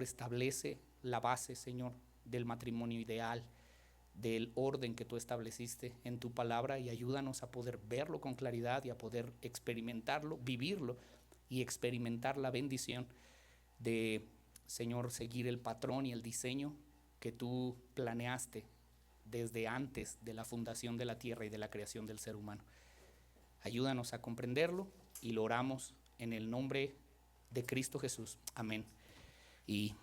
favor, establece la base, Señor, del matrimonio ideal, del orden que tú estableciste en tu palabra, y ayúdanos a poder verlo con claridad y a poder experimentarlo, vivirlo y experimentar la bendición de, Señor, seguir el patrón y el diseño que tú planeaste desde antes de la fundación de la tierra y de la creación del ser humano. Ayúdanos a comprenderlo y lo oramos en el nombre de Cristo Jesús. Amén y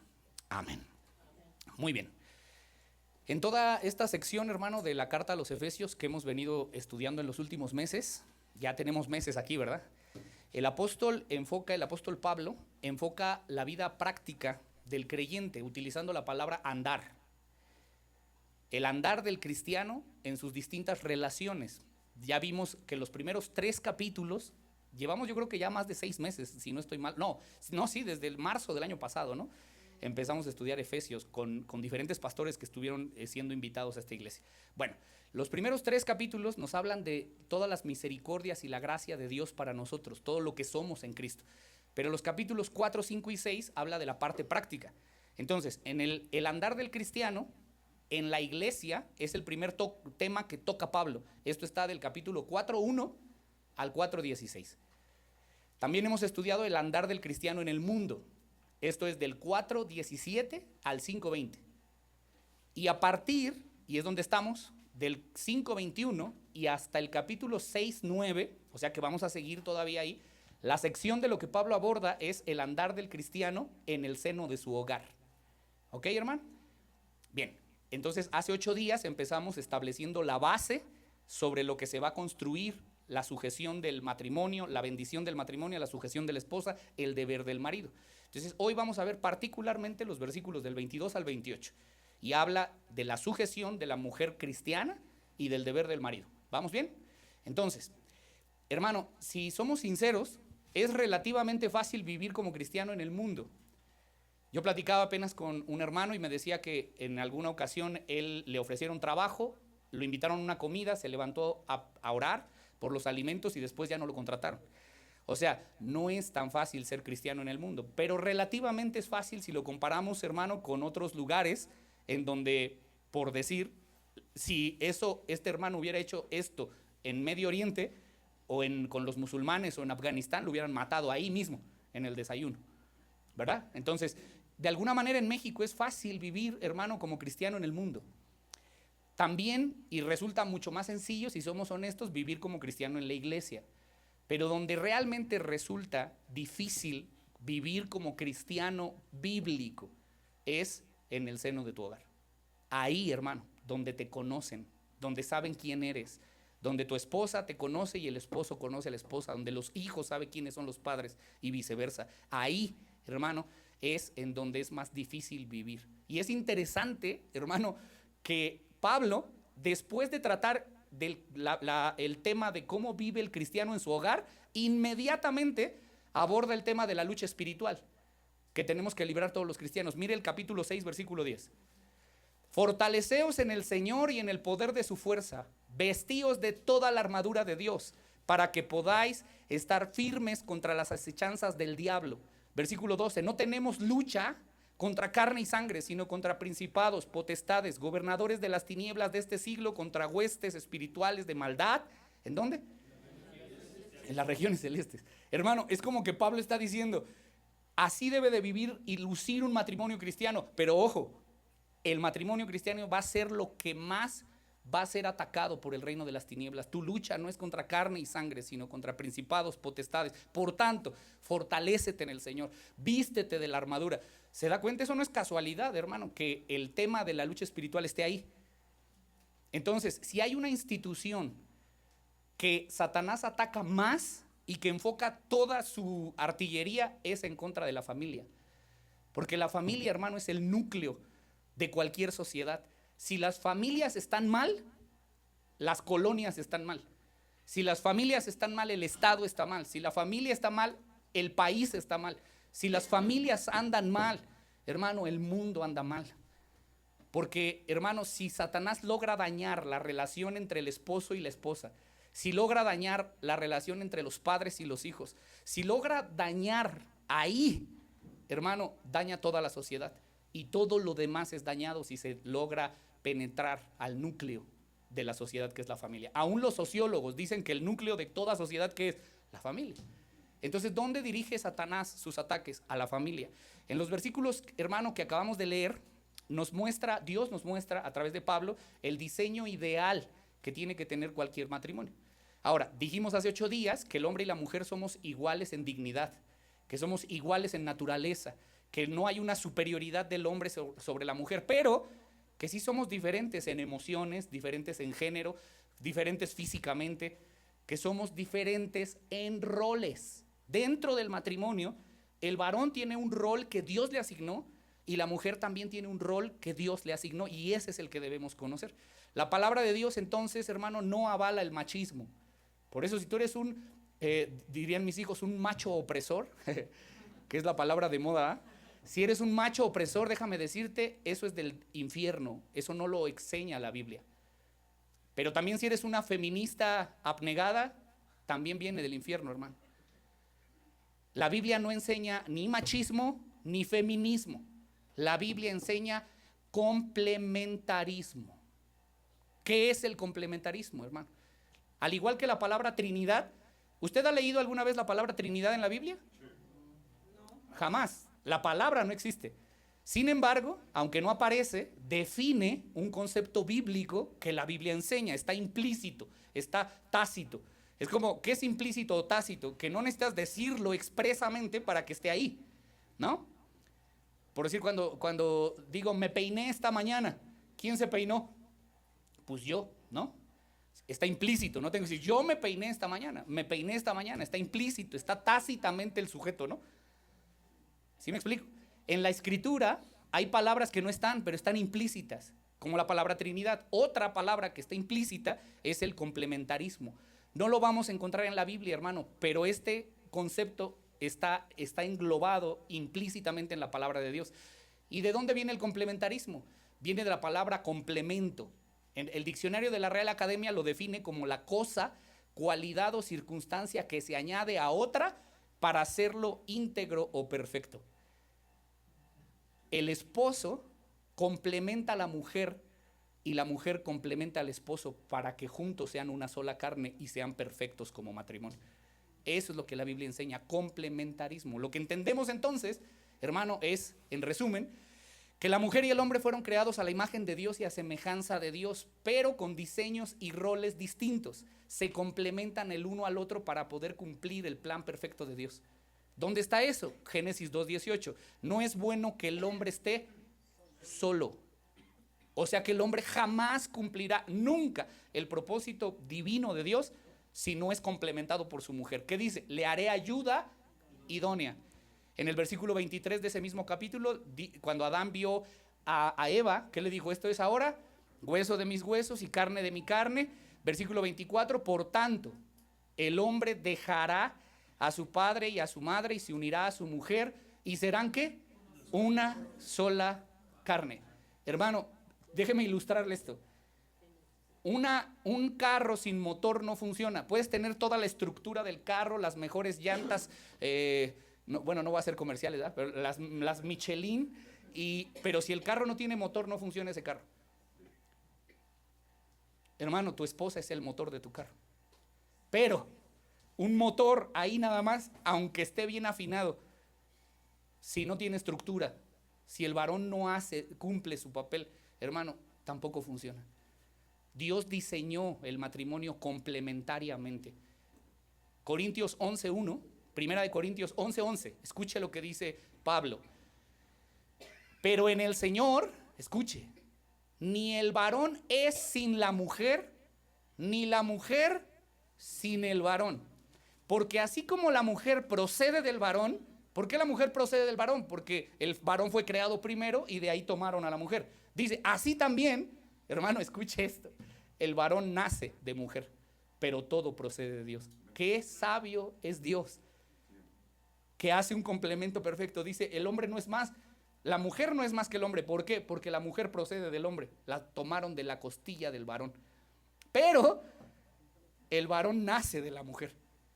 amén. Muy bien. En toda esta sección, hermano, de la carta a los Efesios que hemos venido estudiando en los últimos meses, ya tenemos meses aquí, ¿verdad? El apóstol Pablo enfoca la vida práctica del creyente utilizando la palabra andar. El andar del cristiano en sus distintas relaciones. Ya vimos que los primeros 3 capítulos, llevamos yo creo que ya más de 6 meses, si no estoy mal, sí, desde el marzo del año pasado, ¿no? Empezamos a estudiar Efesios con diferentes pastores que estuvieron siendo invitados a esta iglesia. Bueno, los primeros 3 capítulos nos hablan de todas las misericordias y la gracia de Dios para nosotros, todo lo que somos en Cristo. Pero los capítulos 4, 5 y 6 habla de la parte práctica. Entonces, en el andar del cristiano, en la iglesia, es el primer tema que toca Pablo. Esto está del capítulo 4:1 al 4:16. También hemos estudiado el andar del cristiano en el mundo. Esto es del 4:17 al 5:20. Y a partir, y es donde estamos, del 5:21 y hasta el capítulo 6:9, o sea que vamos a seguir todavía ahí, la sección de lo que Pablo aborda es el andar del cristiano en el seno de su hogar. ¿Ok, hermano? Bien, entonces hace 8 días empezamos estableciendo la base sobre lo que se va a construir la sujeción del matrimonio, la bendición del matrimonio, la sujeción de la esposa, el deber del marido. Entonces hoy vamos a ver particularmente los versículos del 22 al 28 y habla de la sujeción de la mujer cristiana y del deber del marido. ¿Vamos bien? Entonces, hermano, si somos sinceros, es relativamente fácil vivir como cristiano en el mundo. Yo platicaba apenas con un hermano y me decía que en alguna ocasión él le ofrecieron trabajo, lo invitaron a una comida, se levantó a orar por los alimentos y después ya no lo contrataron. O sea, no es tan fácil ser cristiano en el mundo, pero relativamente es fácil si lo comparamos, hermano, con otros lugares en donde, por decir, si este hermano hubiera hecho esto en Medio Oriente o con los musulmanes o en Afganistán, lo hubieran matado ahí mismo, en el desayuno, ¿verdad? Entonces, de alguna manera en México es fácil vivir, hermano, como cristiano en el mundo. También, y resulta mucho más sencillo, si somos honestos, vivir como cristiano en la iglesia. Pero donde realmente resulta difícil vivir como cristiano bíblico es en el seno de tu hogar. Ahí, hermano, donde te conocen, donde saben quién eres, donde tu esposa te conoce y el esposo conoce a la esposa, donde los hijos saben quiénes son los padres y viceversa. Ahí, hermano, es en donde es más difícil vivir. Y es interesante, hermano, que Pablo, después de tratar el tema de cómo vive el cristiano en su hogar, inmediatamente aborda el tema de la lucha espiritual que tenemos que librar todos los cristianos. Mire el capítulo 6, versículo 10. Fortaleceos en el Señor y en el poder de su fuerza, vestíos de toda la armadura de Dios, para que podáis estar firmes contra las acechanzas del diablo. Versículo 12, no tenemos lucha contra carne y sangre, sino contra principados, potestades, gobernadores de las tinieblas de este siglo, contra huestes espirituales de maldad. ¿En dónde? En las regiones celestes. Hermano, es como que Pablo está diciendo, así debe de vivir y lucir un matrimonio cristiano. Pero ojo, el matrimonio cristiano va a ser lo que más va a ser atacado por el reino de las tinieblas. Tu lucha no es contra carne y sangre, sino contra principados, potestades. Por tanto, fortalécete en el Señor, vístete de la armadura. ¿Se da cuenta? Eso no es casualidad, hermano, que el tema de la lucha espiritual esté ahí. Entonces, si hay una institución que Satanás ataca más y que enfoca toda su artillería, es en contra de la familia. Porque la familia, hermano, es el núcleo de cualquier sociedad. Si las familias están mal, las colonias están mal. Si las familias están mal, el Estado está mal. Si la familia está mal, el país está mal. Si las familias andan mal, hermano, el mundo anda mal. Porque, hermano, si Satanás logra dañar la relación entre el esposo y la esposa, si logra dañar la relación entre los padres y los hijos, si logra dañar ahí hermano, daña toda la sociedad. Y todo lo demás es dañado si se logra penetrar al núcleo de la sociedad, que es la familia. Aún los sociólogos dicen que el núcleo de toda sociedad, ¿qué es? La familia. Entonces, ¿dónde dirige Satanás sus ataques? A la familia. En los versículos, hermano, que acabamos de leer, Dios nos muestra a través de Pablo el diseño ideal que tiene que tener cualquier matrimonio. Ahora, dijimos hace 8 días que el hombre y la mujer somos iguales en dignidad, que somos iguales en naturaleza, que no hay una superioridad del hombre sobre la mujer, pero que sí somos diferentes en emociones, diferentes en género, diferentes físicamente, que somos diferentes en roles. Dentro del matrimonio, el varón tiene un rol que Dios le asignó y la mujer también tiene un rol que Dios le asignó, y ese es el que debemos conocer. La palabra de Dios, entonces, hermano, no avala el machismo. Por eso, si tú eres dirían mis hijos, un macho opresor, que es la palabra de moda, ¿eh? Si eres un macho opresor, déjame decirte, eso es del infierno, eso no lo enseña la Biblia. Pero también si eres una feminista abnegada, también viene del infierno, hermano. La Biblia no enseña ni machismo ni feminismo. La Biblia enseña complementarismo. ¿Qué es el complementarismo, hermano? Al igual que la palabra Trinidad, ¿usted ha leído alguna vez la palabra Trinidad en la Biblia? No. Jamás. La palabra no existe. Sin embargo, aunque no aparece, define un concepto bíblico que la Biblia enseña. Está implícito, está tácito. Es como, ¿qué es implícito o tácito? Que no necesitas decirlo expresamente para que esté ahí, ¿no? Por decir, cuando digo, me peiné esta mañana, ¿quién se peinó? Pues yo, ¿no? Está implícito, no tengo que decir, yo me peiné esta mañana, está implícito, está tácitamente el sujeto, ¿no? ¿Sí me explico? En la escritura hay palabras que no están, pero están implícitas, como la palabra Trinidad. Otra palabra que está implícita es el complementarismo. No lo vamos a encontrar en la Biblia, hermano, pero este concepto está englobado implícitamente en la palabra de Dios. ¿Y de dónde viene el complementarismo? Viene de la palabra complemento. El diccionario de la Real Academia lo define como la cosa, cualidad o circunstancia que se añade a otra para hacerlo íntegro o perfecto. El esposo complementa a la mujer y la mujer complementa al esposo para que juntos sean una sola carne y sean perfectos como matrimonio. Eso es lo que la Biblia enseña, complementarismo. Lo que entendemos entonces, hermano, es, en resumen, que la mujer y el hombre fueron creados a la imagen de Dios y a semejanza de Dios, pero con diseños y roles distintos. Se complementan el uno al otro para poder cumplir el plan perfecto de Dios. ¿Dónde está eso? Génesis 2:18. No es bueno que el hombre esté solo. O sea que el hombre jamás cumplirá nunca el propósito divino de Dios si no es complementado por su mujer. ¿Qué dice? Le haré ayuda idónea. En el versículo 23 de ese mismo capítulo, cuando Adán vio a Eva, ¿qué le dijo? Esto es ahora hueso de mis huesos y carne de mi carne. Versículo 24, por tanto, el hombre dejará a su padre y a su madre y se unirá a su mujer y serán ¿qué? Una sola carne. Hermano, déjeme ilustrarle esto. Un carro sin motor no funciona. Puedes tener toda la estructura del carro, las mejores llantas, no voy a hacer comerciales, ¿verdad? Pero las Michelin, pero si el carro no tiene motor, no funciona ese carro. Hermano, tu esposa es el motor de tu carro. Pero un motor ahí nada más, aunque esté bien afinado, si no tiene estructura, si el varón no cumple su papel, hermano, tampoco funciona. Dios diseñó el matrimonio complementariamente. Corintios 11:1, Primera de Corintios 11:11, escuche lo que dice Pablo. Pero en el Señor, escuche, ni el varón es sin la mujer, ni la mujer sin el varón. Porque así como la mujer procede del varón, ¿por qué la mujer procede del varón? Porque el varón fue creado primero y de ahí tomaron a la mujer. Dice, así también, hermano, escuche esto, el varón nace de mujer, pero todo procede de Dios. Qué sabio es Dios, que hace un complemento perfecto. Dice, el hombre no es más, la mujer no es más que el hombre. ¿Por qué? Porque la mujer procede del hombre, la tomaron de la costilla del varón. Pero el varón nace de la mujer,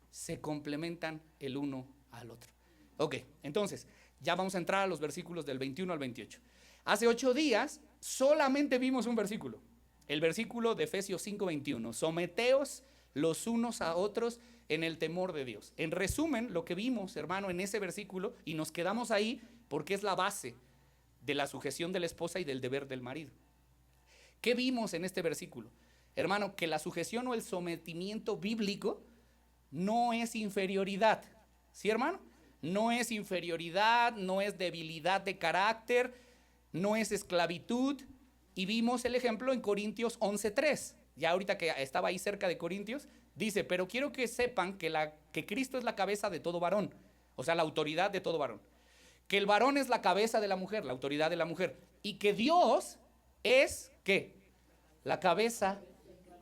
se complementan el uno al otro. Ok, entonces, Ya vamos a entrar a los versículos del 21 al 28. Hace 8 días solamente vimos un versículo, el versículo de Efesios 5:21. Someteos los unos a otros en el temor de Dios. En resumen, lo que vimos, hermano, en ese versículo, y nos quedamos ahí porque es la base de la sujeción de la esposa y del deber del marido. ¿Qué vimos en este versículo? Hermano, que la sujeción o el sometimiento bíblico no es inferioridad. ¿Sí, hermano? No es inferioridad, no es debilidad de carácter, no es esclavitud. Y vimos el ejemplo en Corintios 11:3. Ya ahorita que estaba ahí cerca de Corintios, dice, pero quiero que sepan que Cristo es la cabeza de todo varón, o sea, la autoridad de todo varón. Que el varón es la cabeza de la mujer, la autoridad de la mujer. Y que Dios es, ¿qué? La cabeza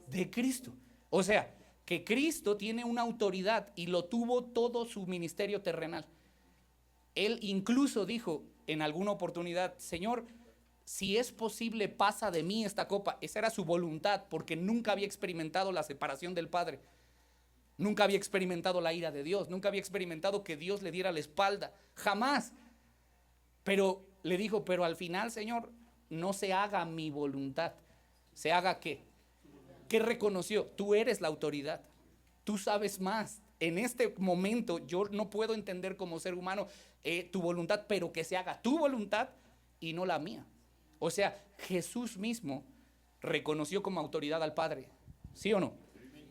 de Cristo. O sea, que Cristo tiene una autoridad y lo tuvo todo su ministerio terrenal. Él incluso dijo en alguna oportunidad, Señor, si es posible, pasa de mí esta copa. Esa era su voluntad, porque nunca había experimentado la separación del Padre. Nunca había experimentado la ira de Dios. Nunca había experimentado que Dios le diera la espalda. Jamás. Pero le dijo, pero al final, Señor, no se haga mi voluntad. ¿Se haga qué? ¿Qué reconoció? Tú eres la autoridad. Tú sabes más. En este momento yo no puedo entender como ser humano tu voluntad, pero que se haga tu voluntad y no la mía. O sea, Jesús mismo reconoció como autoridad al Padre. ¿Sí o no?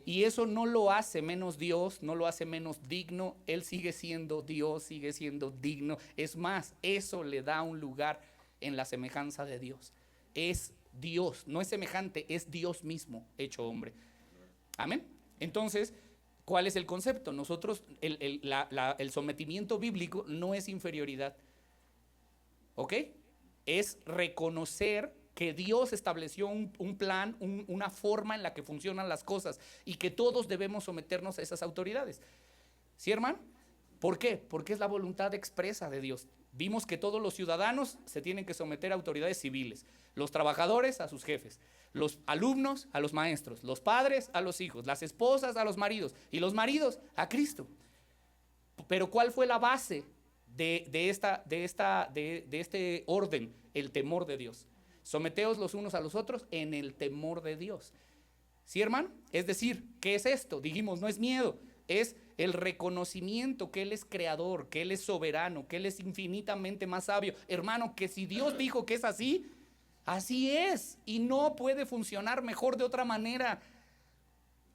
Y eso no lo hace menos Dios, no lo hace menos digno. Él sigue siendo Dios, sigue siendo digno. Es más, eso le da un lugar en la semejanza de Dios. Es Dios, no es semejante, es Dios mismo hecho hombre. Amén. Entonces, ¿cuál es el concepto? Nosotros, el sometimiento bíblico no es inferioridad. ¿Ok? Es reconocer que Dios estableció un plan, una forma en la que funcionan las cosas y que todos debemos someternos a esas autoridades. ¿Sí, hermano? ¿Por qué? Porque es la voluntad expresa de Dios. Vimos que todos los ciudadanos se tienen que someter a autoridades civiles, los trabajadores a sus jefes, los alumnos a los maestros, los padres a los hijos, las esposas a los maridos y los maridos a Cristo. Pero ¿cuál fue la base de este orden? El temor de Dios. Someteos los unos a los otros en el temor de Dios. ¿Sí, hermano? Es decir, ¿qué es esto? Dijimos, no es miedo, es el reconocimiento que Él es creador, que Él es soberano, que Él es infinitamente más sabio. Hermano, que si Dios dijo que es así, así es, y no puede funcionar mejor de otra manera.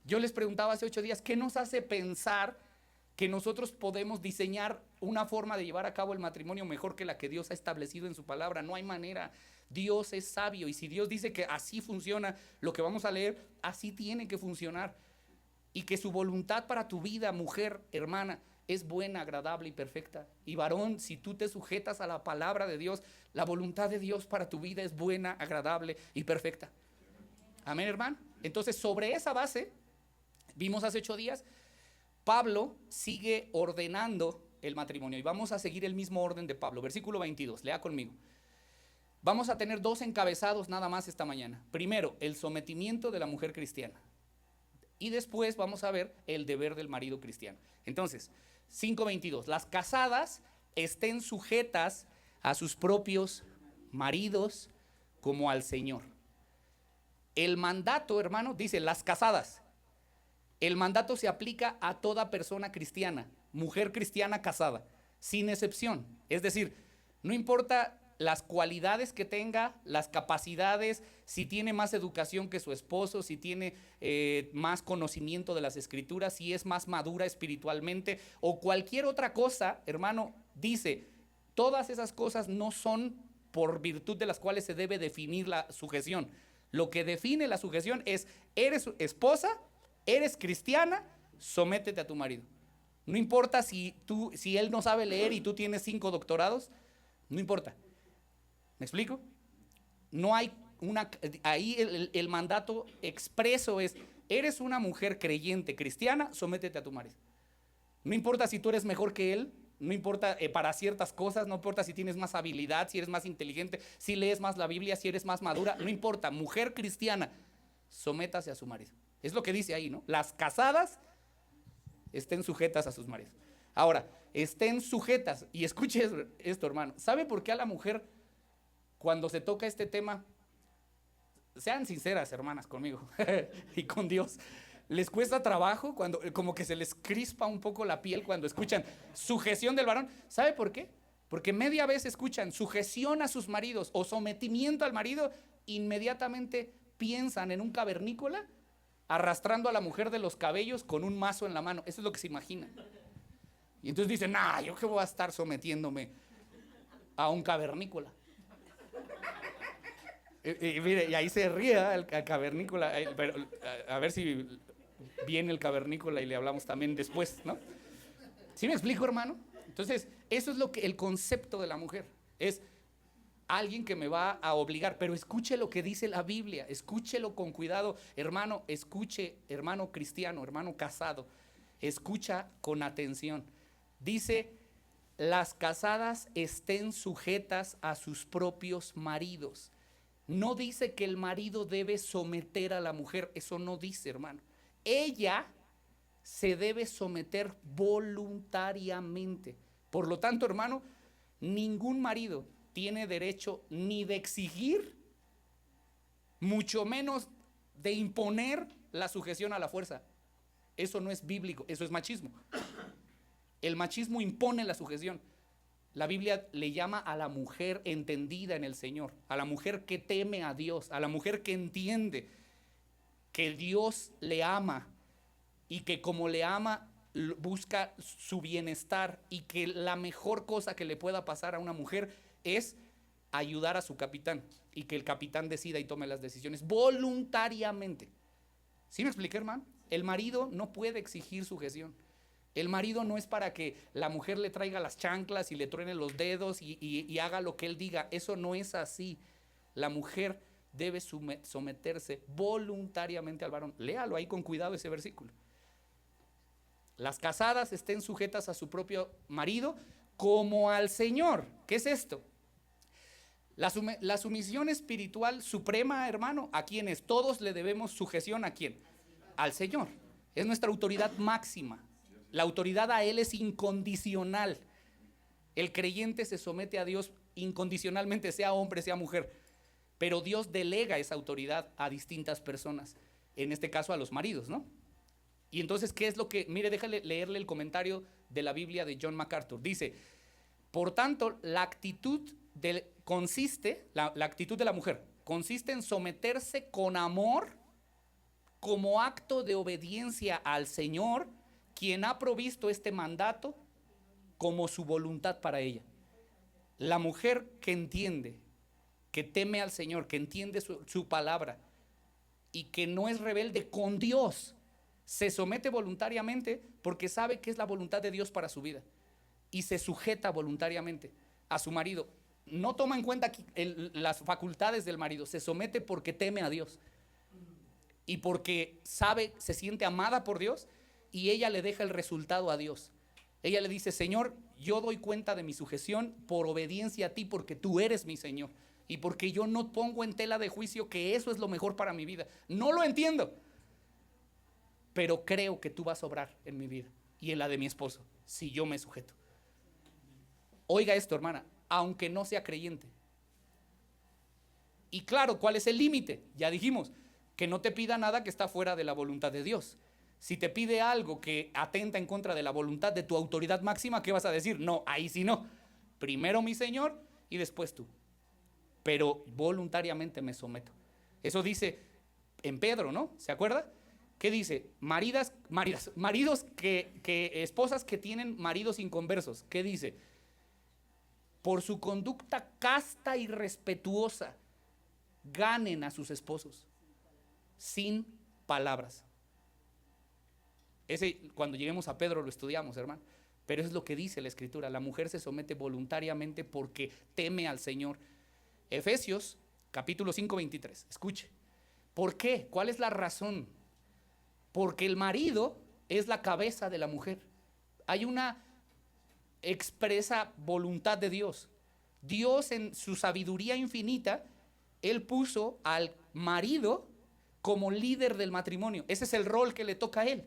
Yo les preguntaba hace 8 días, ¿qué nos hace pensar que nosotros podemos diseñar una forma de llevar a cabo el matrimonio mejor que la que Dios ha establecido en su palabra? No hay manera. Dios es sabio, y si Dios dice que así funciona lo que vamos a leer, así tiene que funcionar. Y que su voluntad para tu vida, mujer, hermana, es buena, agradable y perfecta. Y varón, si tú te sujetas a la palabra de Dios, la voluntad de Dios para tu vida es buena, agradable y perfecta. Amén, hermano. Entonces, sobre esa base, vimos hace 8 días, Pablo sigue ordenando el matrimonio, y vamos a seguir el mismo orden de Pablo. Versículo 22, lea conmigo. Vamos a tener 2 encabezados nada más esta mañana. Primero, el sometimiento de la mujer cristiana. Y después vamos a ver el deber del marido cristiano. Entonces, 5:22. Las casadas estén sujetas a sus propios maridos como al Señor. El mandato, hermano, dice las casadas. El mandato se aplica a toda persona cristiana, mujer cristiana casada, sin excepción. Es decir, no importa las cualidades que tenga, las capacidades, si tiene más educación que su esposo, si tiene más conocimiento de las escrituras, si es más madura espiritualmente o cualquier otra cosa, hermano, dice, todas esas cosas no son por virtud de las cuales se debe definir la sujeción. Lo que define la sujeción es, eres esposa, eres cristiana, sométete a tu marido. No importa si él no sabe leer y tú tienes 5 doctorados, no importa. ¿Me explico? No hay ahí el mandato expreso es, eres una mujer creyente cristiana, sométete a tu marido. No importa si tú eres mejor que él, no importa para ciertas cosas, no importa si tienes más habilidad, si eres más inteligente, si lees más la Biblia, si eres más madura, no importa, mujer cristiana, sométase a su marido. Es lo que dice ahí, ¿no? Las casadas estén sujetas a sus maridos. Ahora, estén sujetas. Y escuche esto, hermano. ¿Sabe por qué a la mujer, cuando se toca este tema, sean sinceras, hermanas, conmigo y con Dios, les cuesta trabajo, cuando como que se les crispa un poco la piel cuando escuchan sujeción del varón? ¿Sabe por qué? Porque media vez escuchan sujeción a sus maridos o sometimiento al marido, inmediatamente piensan en un cavernícola arrastrando a la mujer de los cabellos con un mazo en la mano. Eso es lo que se imaginan. Y entonces dicen, yo que voy a estar sometiéndome a un cavernícola. Mire, y ahí se ríe el cavernícola, pero a ver si viene el cavernícola y le hablamos también después, ¿no? ¿Sí me explico, hermano? Entonces, eso es lo que el concepto de la mujer es: alguien que me va a obligar. Pero escuche lo que dice la Biblia, escúchelo con cuidado, hermano. Escuche, hermano cristiano, hermano casado, escucha con atención. Dice: las casadas estén sujetas a sus propios maridos. No dice que el marido debe someter a la mujer, eso no dice, hermano. Ella se debe someter voluntariamente. Por lo tanto, hermano, ningún marido tiene derecho ni de exigir, mucho menos de imponer la sujeción a la fuerza. Eso no es bíblico, eso es machismo. El machismo impone la sujeción. La Biblia le llama a la mujer entendida en el Señor, a la mujer que teme a Dios, a la mujer que entiende que Dios le ama y que como le ama busca su bienestar, y que la mejor cosa que le pueda pasar a una mujer es ayudar a su capitán y que el capitán decida y tome las decisiones voluntariamente. ¿Sí me expliqué, hermano? El marido no puede exigir sujeción. El marido no es para que la mujer le traiga las chanclas y le truene los dedos y haga lo que él diga. Eso no es así. La mujer debe someterse voluntariamente al varón. Léalo ahí con cuidado ese versículo. Las casadas estén sujetas a su propio marido como al Señor. ¿Qué es esto? La sumisión espiritual suprema, hermano, ¿a quién es? Todos le debemos sujeción. ¿A quién? Al Señor. Es nuestra autoridad máxima. La autoridad a Él es incondicional. El creyente se somete a Dios incondicionalmente, sea hombre, sea mujer. Pero Dios delega esa autoridad a distintas personas, en este caso a los maridos, ¿no? Y entonces, ¿qué es lo que? Mire, déjale leerle el comentario de la Biblia de John MacArthur. Dice: por tanto, la actitud de la mujer consiste en someterse con amor como acto de obediencia al Señor, quien ha provisto este mandato como su voluntad para ella. La mujer que entiende, que teme al Señor, que entiende su palabra y que no es rebelde con Dios, se somete voluntariamente porque sabe que es la voluntad de Dios para su vida, y se sujeta voluntariamente a su marido. No toma en cuenta las facultades del marido, se somete porque teme a Dios y porque sabe, se siente amada por Dios, y ella le deja el resultado a Dios. Ella le dice: Señor, yo doy cuenta de mi sujeción por obediencia a ti, porque tú eres mi Señor y porque yo no pongo en tela de juicio que eso es lo mejor para mi vida. No lo entiendo, pero creo que tú vas a obrar en mi vida y en la de mi esposo si yo me sujeto. Oiga esto, hermana, aunque no sea creyente. Y claro, ¿cuál es el límite? Ya dijimos, que no te pida nada que está fuera de la voluntad de Dios. Si te pide algo que atenta en contra de la voluntad de tu autoridad máxima, ¿qué vas a decir? No, ahí sí no. Primero mi Señor y después tú. Pero voluntariamente me someto. Eso dice en Pedro, ¿no? ¿Se acuerda? ¿Qué dice? Maridos esposas que tienen maridos inconversos. ¿Qué dice? Por su conducta casta y respetuosa, ganen a sus esposos sin palabras. Cuando lleguemos a Pedro lo estudiamos, hermano. Pero es lo que dice la Escritura: la mujer se somete voluntariamente porque teme al Señor. Efesios capítulo 5, 23. Escuche. ¿Por qué? ¿Cuál es la razón? Porque el marido es la cabeza de la mujer. Hay una expresa voluntad de Dios. Dios, en su sabiduría infinita, Él puso al marido como líder del matrimonio. Ese es el rol que le toca a él.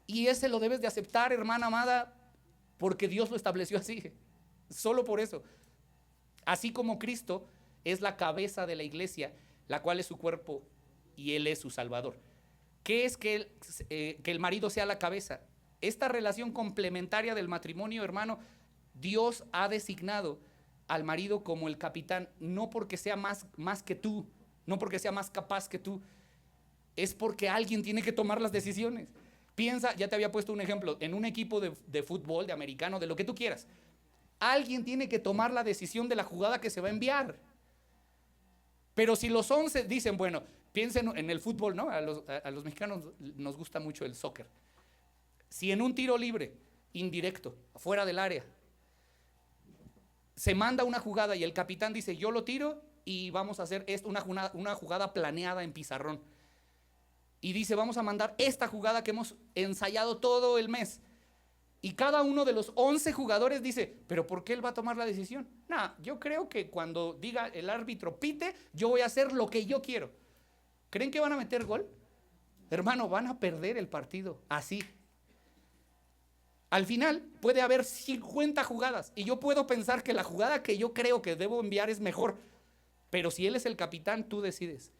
Y ese lo debes de aceptar, hermana amada, porque Dios lo estableció así. Solo por eso. Así como Cristo es la cabeza de la iglesia, la cual es su cuerpo y Él es su Salvador. ¿Qué es que el marido sea la cabeza? Esta relación complementaria del matrimonio, hermano, Dios ha designado al marido como el capitán, no porque sea más que tú, no porque sea más capaz que tú, es porque alguien tiene que tomar las decisiones. Piensa, ya te había puesto un ejemplo, en un equipo de fútbol, de americano, de lo que tú quieras. Alguien tiene que tomar la decisión de la jugada que se va a enviar. Pero si los 11 dicen, bueno, piensen en el fútbol, ¿no? A los mexicanos nos gusta mucho el soccer. Si en un tiro libre, indirecto, fuera del área, se manda una jugada y el capitán dice, yo lo tiro y vamos a hacer una jugada planeada en pizarrón. Y dice, vamos a mandar esta jugada que hemos ensayado todo el mes. Y cada uno de los 11 jugadores dice, ¿pero por qué él va a tomar la decisión? No, yo creo que cuando diga el árbitro pite, yo voy a hacer lo que yo quiero. ¿Creen que van a meter gol? Hermano, van a perder el partido, así. Al final puede haber 50 jugadas y yo puedo pensar que la jugada que yo creo que debo enviar es mejor. Pero si él es el capitán, tú decides.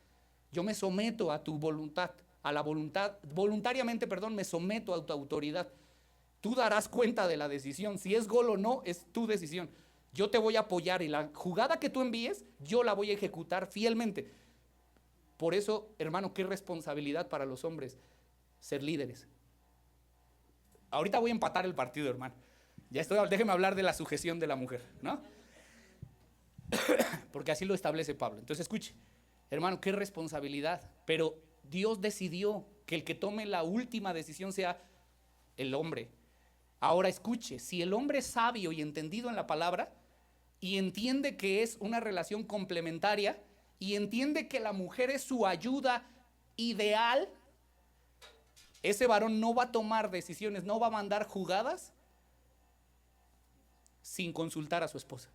Yo me someto a tu voluntad, a la voluntad, voluntariamente, me someto a tu autoridad. Tú darás cuenta de la decisión. Si es gol o no, es tu decisión. Yo te voy a apoyar y la jugada que tú envíes, yo la voy a ejecutar fielmente. Por eso, hermano, qué responsabilidad para los hombres ser líderes. Ahorita voy a empatar el partido, hermano. Déjeme hablar de la sujeción de la mujer, ¿no? Porque así lo establece Pablo. Entonces, escuche, hermano, qué responsabilidad. Pero Dios decidió que el que tome la última decisión sea el hombre. Ahora escuche, si el hombre es sabio y entendido en la palabra y entiende que es una relación complementaria y entiende que la mujer es su ayuda ideal, ese varón no va a tomar decisiones, no va a mandar jugadas sin consultar a su esposa.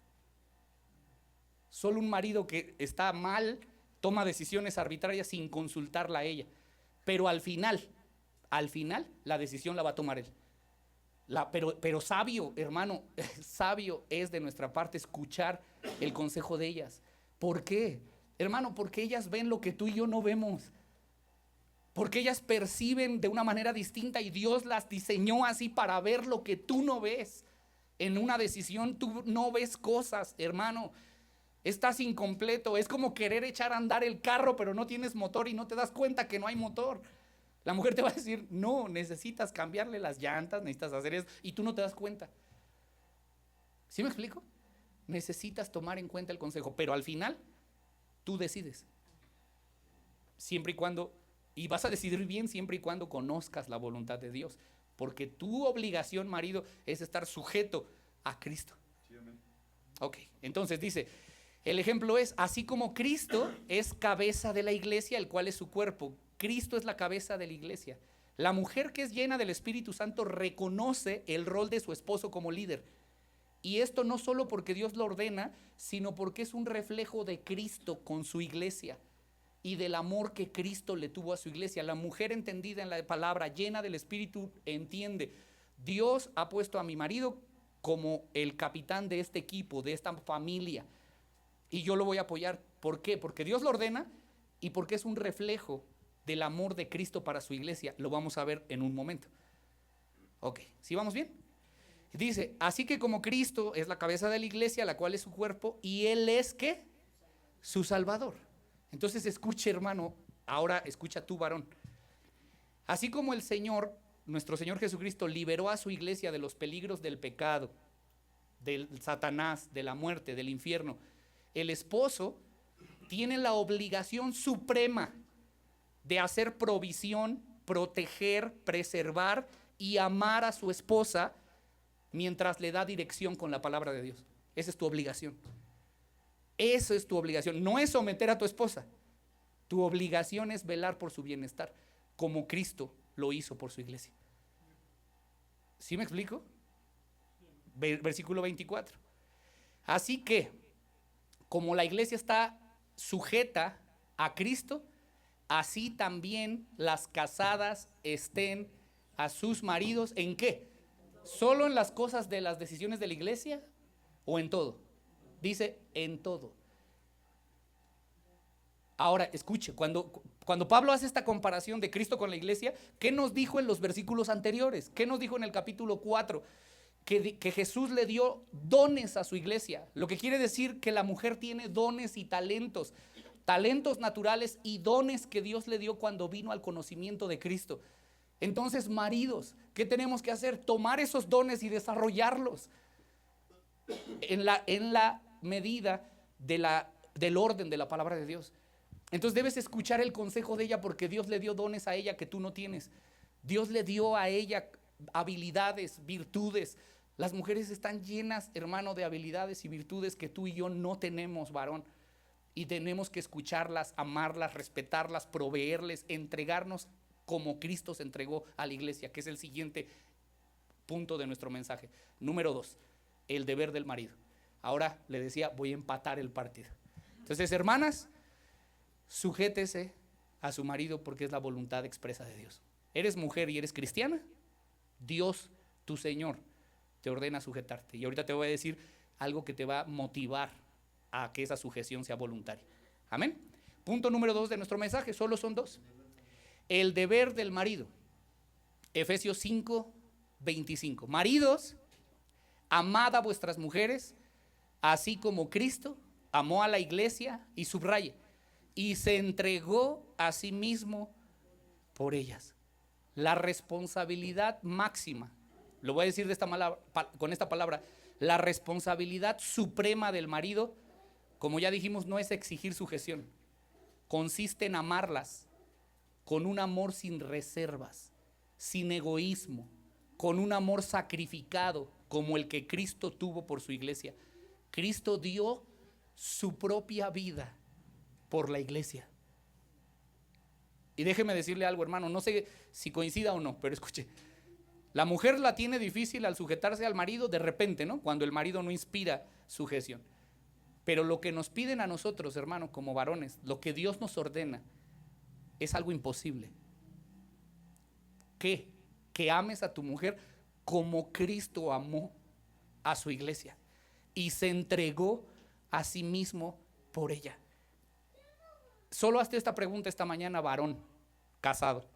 Solo un marido que está mal toma decisiones arbitrarias sin consultarla a ella. Pero al final, la decisión la va a tomar él. Pero sabio, hermano, sabio es de nuestra parte escuchar el consejo de ellas. ¿Por qué? Hermano, porque ellas ven lo que tú y yo no vemos. Porque ellas perciben de una manera distinta y Dios las diseñó así para ver lo que tú no ves. En una decisión tú no ves cosas, hermano. Estás incompleto. Es como querer echar a andar el carro, pero no tienes motor y no te das cuenta que no hay motor. La mujer te va a decir, no, necesitas cambiarle las llantas, necesitas hacer eso, y tú no te das cuenta. ¿Sí me explico? Necesitas tomar en cuenta el consejo, pero al final tú decides. Siempre y cuando, y vas a decidir bien siempre y cuando conozcas la voluntad de Dios, porque tu obligación, marido, es estar sujeto a Cristo. Sí, amén. Ok, entonces dice, el ejemplo es, así como Cristo es cabeza de la iglesia, el cual es su cuerpo. Cristo es la cabeza de la iglesia. La mujer que es llena del Espíritu Santo reconoce el rol de su esposo como líder. Y esto no solo porque Dios lo ordena, sino porque es un reflejo de Cristo con su iglesia y del amor que Cristo le tuvo a su iglesia. La mujer entendida en la palabra, llena del Espíritu, entiende, Dios ha puesto a mi marido como el capitán de este equipo, de esta familia, y yo lo voy a apoyar. ¿Por qué? Porque Dios lo ordena y porque es un reflejo del amor de Cristo para su iglesia. Lo vamos a ver en un momento. Ok, ¿sí vamos bien? Dice, así que como Cristo es la cabeza de la iglesia, la cual es su cuerpo, y Él es, ¿qué? Su Salvador. Entonces escuche, hermano, ahora escucha tú, varón. Así como el Señor, nuestro Señor Jesucristo, liberó a su iglesia de los peligros del pecado, del Satanás, de la muerte, del infierno, el esposo tiene la obligación suprema de hacer provisión, proteger, preservar y amar a su esposa mientras le da dirección con la palabra de Dios. Esa es tu obligación. Esa es tu obligación. No es someter a tu esposa. Tu obligación es velar por su bienestar, como Cristo lo hizo por su iglesia. ¿Sí me explico? Versículo 24. Así que, como la iglesia está sujeta a Cristo, así también las casadas estén a sus maridos, ¿en qué? ¿Solo en las cosas de las decisiones de la iglesia o en todo? Dice en todo. Ahora, escuche, cuando Pablo hace esta comparación de Cristo con la iglesia, ¿qué nos dijo en los versículos anteriores? ¿Qué nos dijo en el capítulo 4? Que Jesús le dio dones a su iglesia, lo que quiere decir que la mujer tiene dones y talentos, talentos naturales y dones que Dios le dio cuando vino al conocimiento de Cristo. Entonces, maridos, ¿qué tenemos que hacer? Tomar esos dones y desarrollarlos en la medida del orden de la palabra de Dios. Entonces debes escuchar el consejo de ella, porque Dios le dio dones a ella que tú no tienes. Dios le dio a ella habilidades, virtudes. Las mujeres están llenas, hermano, de habilidades y virtudes que tú y yo no tenemos, varón. Y tenemos que escucharlas, amarlas, respetarlas, proveerles, entregarnos como Cristo se entregó a la iglesia, que es el siguiente punto de nuestro mensaje. Número 2, el deber del marido. Ahora le decía, voy a empatar el partido. Entonces, hermanas, sujétese a su marido, porque es la voluntad expresa de Dios. Eres mujer y eres cristiana, Dios, tu Señor, te ordena sujetarte. Y ahorita te voy a decir algo que te va a motivar a que esa sujeción sea voluntaria. Amén. Punto número 2 de nuestro mensaje, solo son 2. El deber del marido. Efesios 5:25. Maridos, amad a vuestras mujeres, así como Cristo amó a la iglesia, y subraya, y se entregó a sí mismo por ellas. La responsabilidad máxima, lo voy a decir con esta palabra, la responsabilidad suprema del marido, como ya dijimos, no es exigir sujeción, consiste en amarlas con un amor sin reservas, sin egoísmo, con un amor sacrificado como el que Cristo tuvo por su iglesia. Cristo dio su propia vida por la iglesia. Y déjeme decirle algo, hermano, no sé si coincida o no, pero escuche, la mujer la tiene difícil al sujetarse al marido de repente, ¿no? Cuando el marido no inspira sujeción. Pero lo que nos piden a nosotros, hermano, como varones, lo que Dios nos ordena, es algo imposible. ¿Qué? Que ames a tu mujer como Cristo amó a su iglesia y se entregó a sí mismo por ella. Solo hazte esta pregunta esta mañana, varón casado.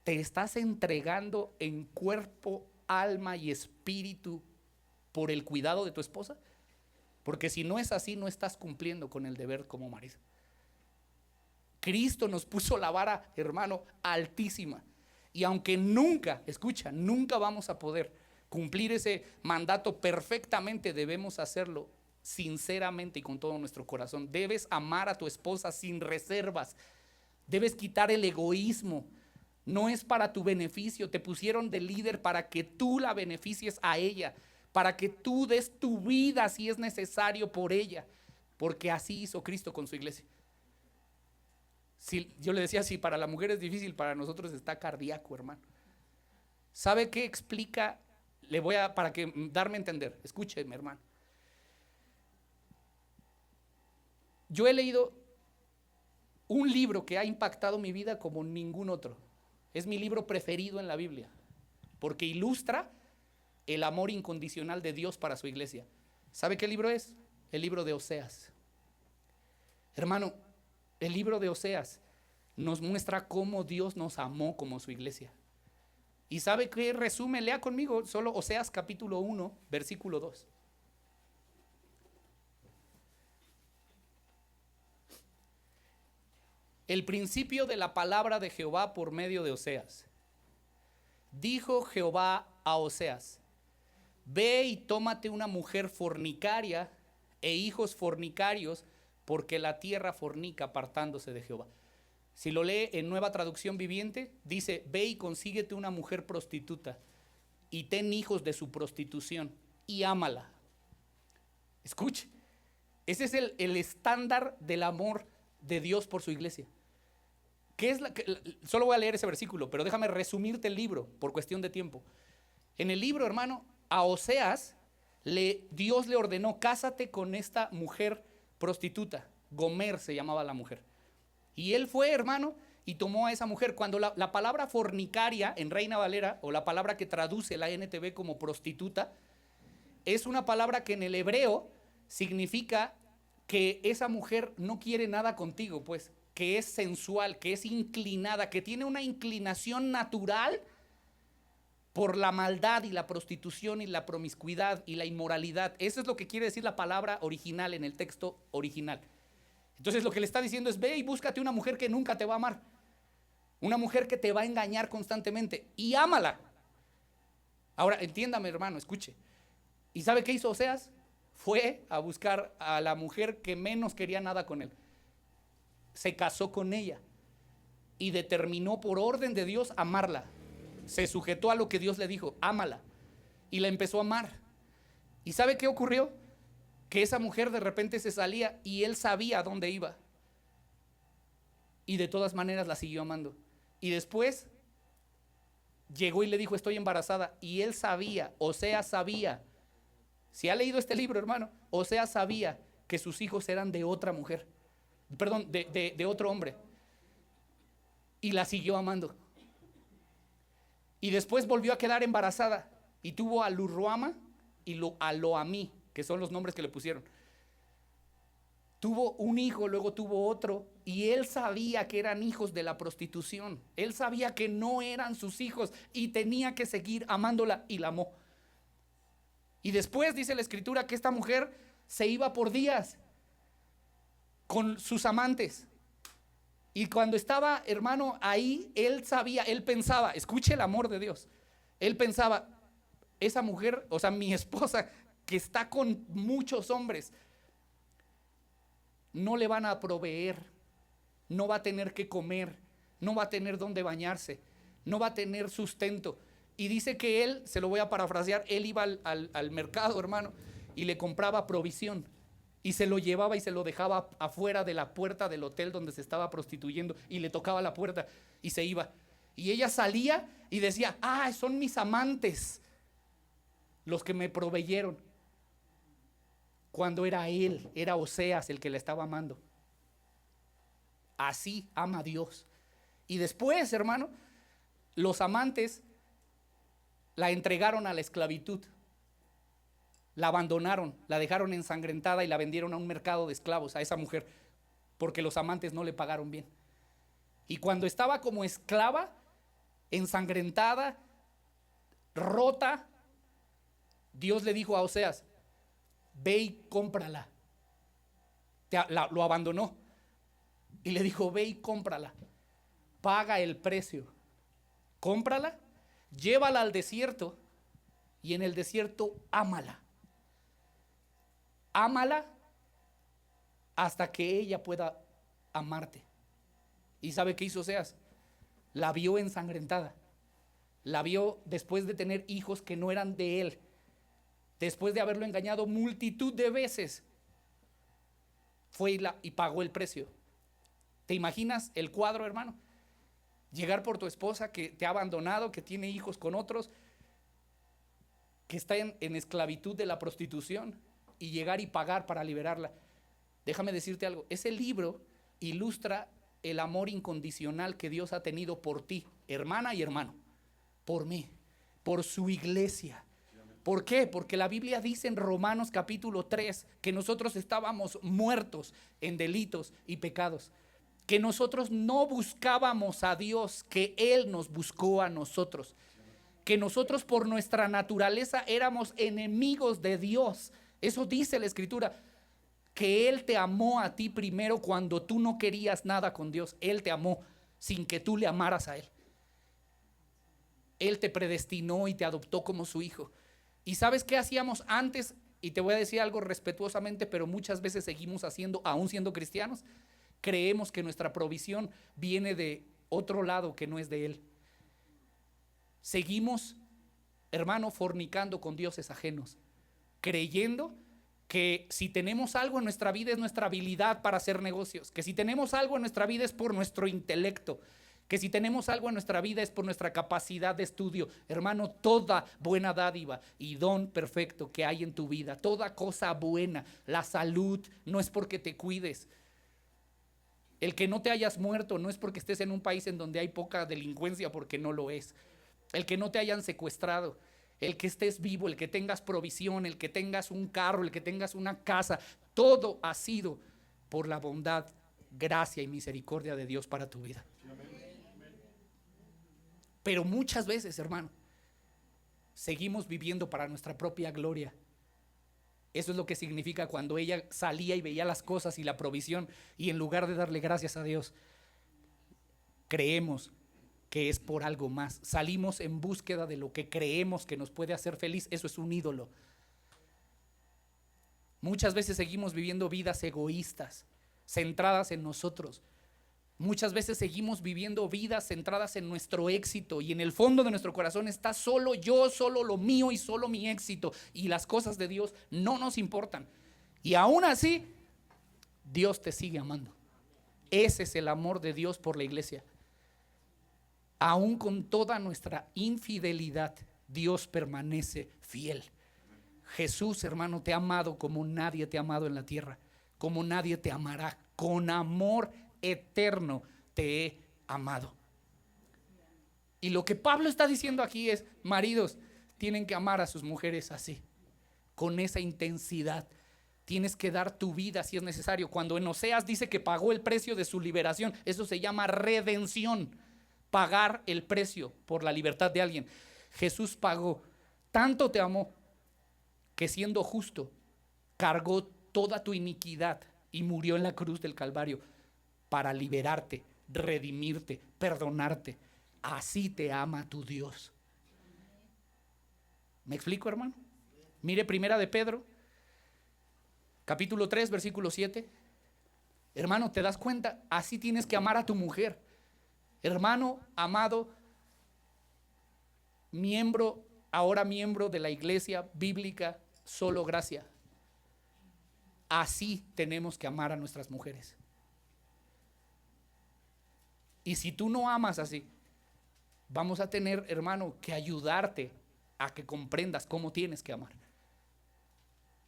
¿Te estás entregando en cuerpo, alma y espíritu por el cuidado de tu esposa? Porque si no es así, no estás cumpliendo con el deber como marido. Cristo nos puso la vara, hermano, altísima. Y aunque nunca, escucha, nunca vamos a poder cumplir ese mandato perfectamente, debemos hacerlo sinceramente y con todo nuestro corazón. Debes amar a tu esposa sin reservas. Debes quitar el egoísmo. No es para tu beneficio. Te pusieron de líder para que tú la beneficies a ella, para que tú des tu vida si es necesario por ella, porque así hizo Cristo con su iglesia. Si, yo le decía, si para la mujer es difícil, para nosotros está cardíaco, hermano. ¿Sabe qué explica? Para que darme a entender, escúcheme, hermano. Yo he leído un libro que ha impactado mi vida como ningún otro. Es mi libro preferido en la Biblia, porque ilustra el amor incondicional de Dios para su iglesia. ¿Sabe qué libro es? El libro de Oseas. Hermano, el libro de Oseas nos muestra cómo Dios nos amó como su iglesia. ¿Y sabe qué resume? Lea conmigo solo Oseas capítulo 1, versículo 2. El principio de la palabra de Jehová por medio de Oseas. Dijo Jehová a Oseas: ve y tómate una mujer fornicaria e hijos fornicarios, porque la tierra fornica apartándose de Jehová. Si lo lee en Nueva Traducción Viviente, dice: ve y consíguete una mujer prostituta y ten hijos de su prostitución y ámala. Escuche, ese es el estándar del amor de Dios por su iglesia. Solo voy a leer ese versículo, pero déjame resumirte el libro por cuestión de tiempo. En el libro, hermano, a Oseas Dios le ordenó: cásate con esta mujer prostituta. Gomer se llamaba la mujer. Y él fue, hermano, y tomó a esa mujer. Cuando la palabra fornicaria en Reina Valera, o la palabra que traduce la NTV como prostituta, es una palabra que en el hebreo significa que esa mujer no quiere nada contigo, pues, que es sensual, que es inclinada, que tiene una inclinación natural por la maldad y la prostitución y la promiscuidad y la inmoralidad. Eso es lo que quiere decir la palabra original en el texto original. Entonces lo que le está diciendo es: ve y búscate una mujer que nunca te va a amar, una mujer que te va a engañar constantemente, y ámala. Ahora entiéndame, hermano, escuche. ¿Y sabe qué hizo Oseas? Fue a buscar a la mujer que menos quería nada con él. Se casó con ella y determinó por orden de Dios amarla. Se sujetó a lo que Dios le dijo: ámala. Y la empezó a amar. ¿Y sabe qué ocurrió? Que esa mujer de repente se salía y él sabía a dónde iba. Y de todas maneras la siguió amando. Y después llegó y le dijo: estoy embarazada. Y él sabía, Oseas sabía. Si ha leído este libro, hermano, Oseas sabía que sus hijos eran de otra mujer. Perdón, de otro hombre. Y la siguió amando. Y después volvió a quedar embarazada y tuvo a Lo-ruama y a Lo-ammi, que son los nombres que le pusieron. Tuvo un hijo, luego tuvo otro, y él sabía que eran hijos de la prostitución. Él sabía que no eran sus hijos y tenía que seguir amándola, y la amó. Y después dice la escritura que esta mujer se iba por días con sus amantes. Y cuando estaba, hermano, ahí, él sabía, él pensaba, escuche el amor de Dios. Él pensaba: esa mujer, o sea, mi esposa, que está con muchos hombres, no le van a proveer, no va a tener que comer, no va a tener dónde bañarse, no va a tener sustento. Y dice que él, se lo voy a parafrasear, él iba al mercado, hermano, y le compraba provisión. Y se lo llevaba y se lo dejaba afuera de la puerta del hotel donde se estaba prostituyendo, y le tocaba la puerta y se iba. Y ella salía y decía: ah, son mis amantes los que me proveyeron. Cuando era él, era Oseas el que la estaba amando. Así ama a Dios. Y después, hermano, los amantes la entregaron a la esclavitud. La abandonaron, la dejaron ensangrentada y la vendieron a un mercado de esclavos, a esa mujer, porque los amantes no le pagaron bien. Y cuando estaba como esclava, ensangrentada, rota, Dios le dijo a Oseas: ve y cómprala. Lo abandonó y le dijo: ve y cómprala, paga el precio, cómprala, llévala al desierto y en el desierto ámala. Ámala hasta que ella pueda amarte. ¿Y sabe qué hizo Oseas? La vio ensangrentada. La vio después de tener hijos que no eran de él, después de haberlo engañado multitud de veces. Fue y pagó el precio. ¿Te imaginas el cuadro, hermano? Llegar por tu esposa que te ha abandonado, que tiene hijos con otros, que está en esclavitud de la prostitución, y llegar y pagar para liberarla. Déjame decirte algo: ese libro ilustra el amor incondicional que Dios ha tenido por ti, hermana y hermano, por mí, por su iglesia. ¿Por qué? Porque la Biblia dice en Romanos capítulo 3 que nosotros estábamos muertos en delitos y pecados, que nosotros no buscábamos a Dios, que Él nos buscó a nosotros, que nosotros por nuestra naturaleza éramos enemigos de Dios. Eso dice la escritura, que Él te amó a ti primero cuando tú no querías nada con Dios. Él te amó sin que tú le amaras a Él. Él te predestinó y te adoptó como su hijo. ¿Y sabes qué hacíamos antes? Y te voy a decir algo respetuosamente, pero muchas veces seguimos haciendo, aún siendo cristianos. Creemos que nuestra provisión viene de otro lado que no es de Él. Seguimos, hermano, fornicando con dioses ajenos, creyendo que si tenemos algo en nuestra vida es nuestra habilidad para hacer negocios, que si tenemos algo en nuestra vida es por nuestro intelecto, que si tenemos algo en nuestra vida es por nuestra capacidad de estudio. Hermano, toda buena dádiva y don perfecto que hay en tu vida, toda cosa buena, la salud, no es porque te cuides, El que no te hayas muerto no es porque estés en un país en donde hay poca delincuencia, porque no lo es. El que no te hayan secuestrado, el que estés vivo, el que tengas provisión, el que tengas un carro, el que tengas una casa, todo ha sido por la bondad, gracia y misericordia de Dios para tu vida. Pero muchas veces, hermano, seguimos viviendo para nuestra propia gloria. Eso es lo que significa cuando ella salía y veía las cosas y la provisión, y en lugar de darle gracias a Dios, creemos que es por algo más. Salimos en búsqueda de lo que creemos que nos puede hacer feliz. Eso es un ídolo. Muchas veces seguimos viviendo vidas egoístas, centradas en nosotros. Muchas veces seguimos viviendo vidas centradas en nuestro éxito, y en el fondo de nuestro corazón está solo yo, solo lo mío y solo mi éxito, y las cosas de Dios no nos importan. Y aún así, Dios te sigue amando. Ese es el amor de Dios por la iglesia. Aún con toda nuestra infidelidad, Dios permanece fiel. Jesús, hermano, te ha amado como nadie te ha amado en la tierra, como nadie te amará. Con amor eterno te he amado. Y lo que Pablo está diciendo aquí es: maridos, tienen que amar a sus mujeres así, con esa intensidad. Tienes que dar tu vida si es necesario. Cuando en Oseas dice que pagó el precio de su liberación, eso se llama redención. Pagar el precio por la libertad de alguien. Jesús pagó, tanto te amó, que siendo justo, cargó toda tu iniquidad y murió en la cruz del Calvario para liberarte, redimirte, perdonarte. Así te ama tu Dios. ¿Me explico, hermano? Mire Primera de Pedro, capítulo 3, versículo 7. Hermano, ¿te das cuenta? Así tienes que amar a tu mujer. Hermano amado, ahora miembro de la iglesia bíblica Solo Gracia. Así tenemos que amar a nuestras mujeres. Y si tú no amas así, vamos a tener, hermano, que ayudarte a que comprendas cómo tienes que amar.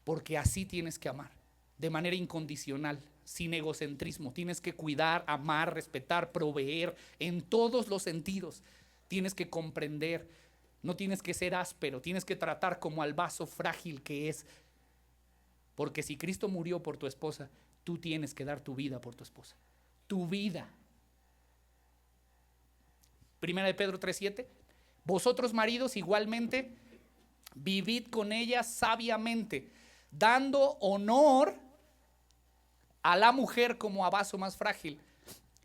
Porque así tienes que amar, de manera incondicional, sin egocentrismo. Tienes que cuidar, amar, respetar, proveer en todos los sentidos. Tienes que comprender, no tienes que ser áspero, tienes que tratar como al vaso frágil que es. Porque si Cristo murió por tu esposa, tú tienes que dar tu vida por tu esposa. Tu vida. Primera de Pedro 3:7. Vosotros, maridos, igualmente vivid con ella sabiamente, dando honor a la mujer como a vaso más frágil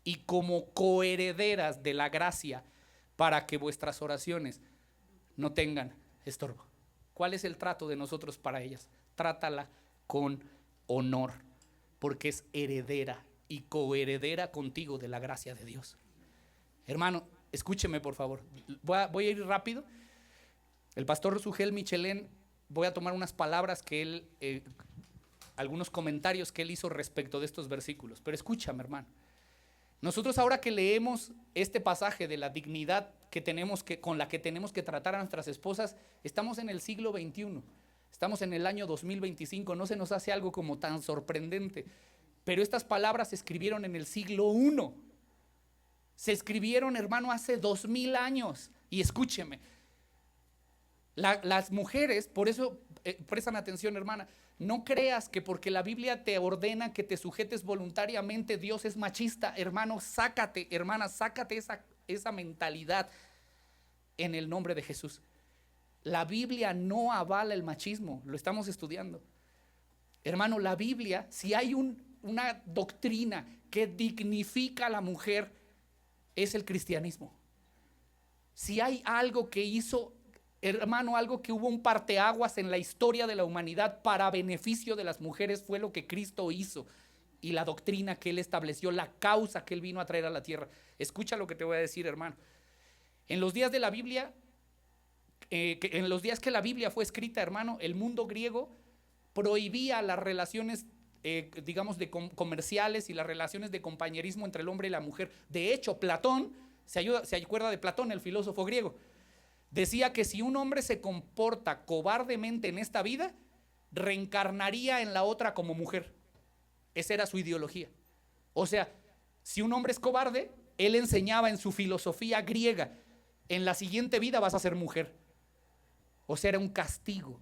y como coherederas de la gracia, para que vuestras oraciones no tengan estorbo. ¿Cuál es el trato de nosotros para ellas? Trátala con honor, porque es heredera y coheredera contigo de la gracia de Dios. Hermano, escúcheme por favor. Voy a ir rápido. El pastor Sugel Michelén, voy a tomar unas palabras que él, algunos comentarios que él hizo respecto de estos versículos. Pero escúchame, hermano. Nosotros ahora que leemos este pasaje de la dignidad con la que tenemos que tratar a nuestras esposas, estamos en el siglo XXI. Estamos en el año 2025. No se nos hace algo como tan sorprendente. Pero estas palabras se escribieron en el siglo I. Se escribieron, hermano, hace 2000 años. Y escúcheme. Las mujeres, por eso préstame atención, hermana, no creas que porque la Biblia te ordena que te sujetes voluntariamente, Dios es machista. Hermano, sácate, hermana, sácate esa mentalidad en el nombre de Jesús. La Biblia no avala el machismo, lo estamos estudiando. Hermano, la Biblia, si hay una doctrina que dignifica a la mujer, es el cristianismo. Si hay algo que hizo, hermano, algo que hubo un parteaguas en la historia de la humanidad para beneficio de las mujeres, fue lo que Cristo hizo y la doctrina que Él estableció, la causa que Él vino a traer a la tierra. Escucha lo que te voy a decir, hermano. En los días de la Biblia, en los días que la Biblia fue escrita, hermano, el mundo griego prohibía las relaciones, digamos, comerciales y las relaciones de compañerismo entre el hombre y la mujer. De hecho, Platón, se acuerda de Platón, el filósofo griego, decía que si un hombre se comporta cobardemente en esta vida, reencarnaría en la otra como mujer. Esa era su ideología. O sea, Si un hombre es cobarde, él enseñaba en su filosofía griega, en la siguiente vida vas a ser mujer. O sea, era un castigo.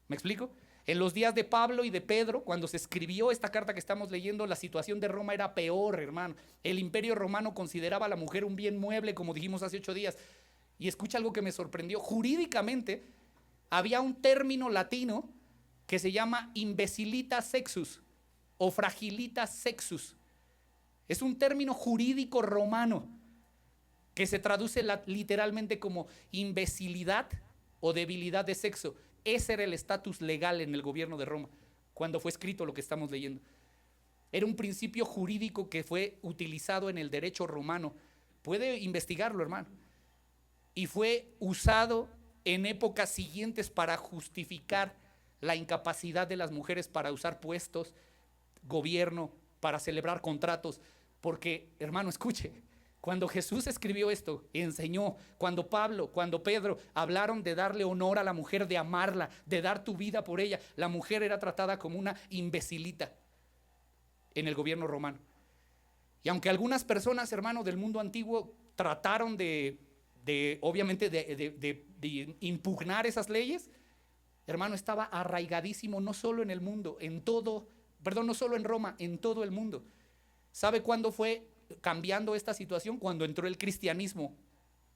¿Me explico? En los días de Pablo y de Pedro, cuando se escribió esta carta que estamos leyendo, la situación de Roma era peor, hermano. El imperio romano consideraba a la mujer un bien mueble, como dijimos hace 8 días. Y escucha algo que me sorprendió. Jurídicamente, había un término latino que se llama imbecilita sexus o fragilita sexus. Es un término jurídico romano que se traduce literalmente como imbecilidad o debilidad de sexo. Ese era el estatus legal en el gobierno de Roma cuando fue escrito lo que estamos leyendo. Era un principio jurídico que fue utilizado en el derecho romano. Puede investigarlo, hermano. Y fue usado en épocas siguientes para justificar la incapacidad de las mujeres para usar puestos, gobierno, para celebrar contratos. Porque, hermano, escuche, cuando Jesús escribió esto, enseñó, cuando Pablo, cuando Pedro hablaron de darle honor a la mujer, de amarla, de dar tu vida por ella, la mujer era tratada como una imbecilita en el gobierno romano. Y aunque algunas personas, hermano, del mundo antiguo trataron obviamente de impugnar esas leyes, hermano, estaba arraigadísimo no solo en el mundo, no solo en Roma, en todo el mundo. ¿Sabe cuándo fue cambiando esta situación? Cuando entró el cristianismo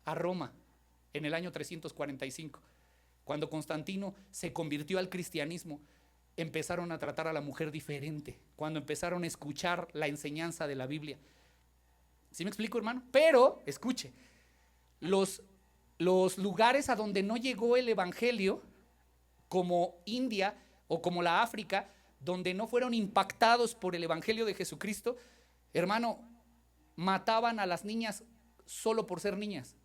a Roma en el año 345. Cuando Constantino se convirtió al cristianismo, empezaron a tratar a la mujer diferente. Cuando empezaron a escuchar la enseñanza de la Biblia. ¿Sí me explico, hermano? Pero, escuche, los lugares a donde no llegó el evangelio, como India o como la África, donde no fueron impactados por el evangelio de Jesucristo, hermano, mataban a las niñas solo por ser niñas.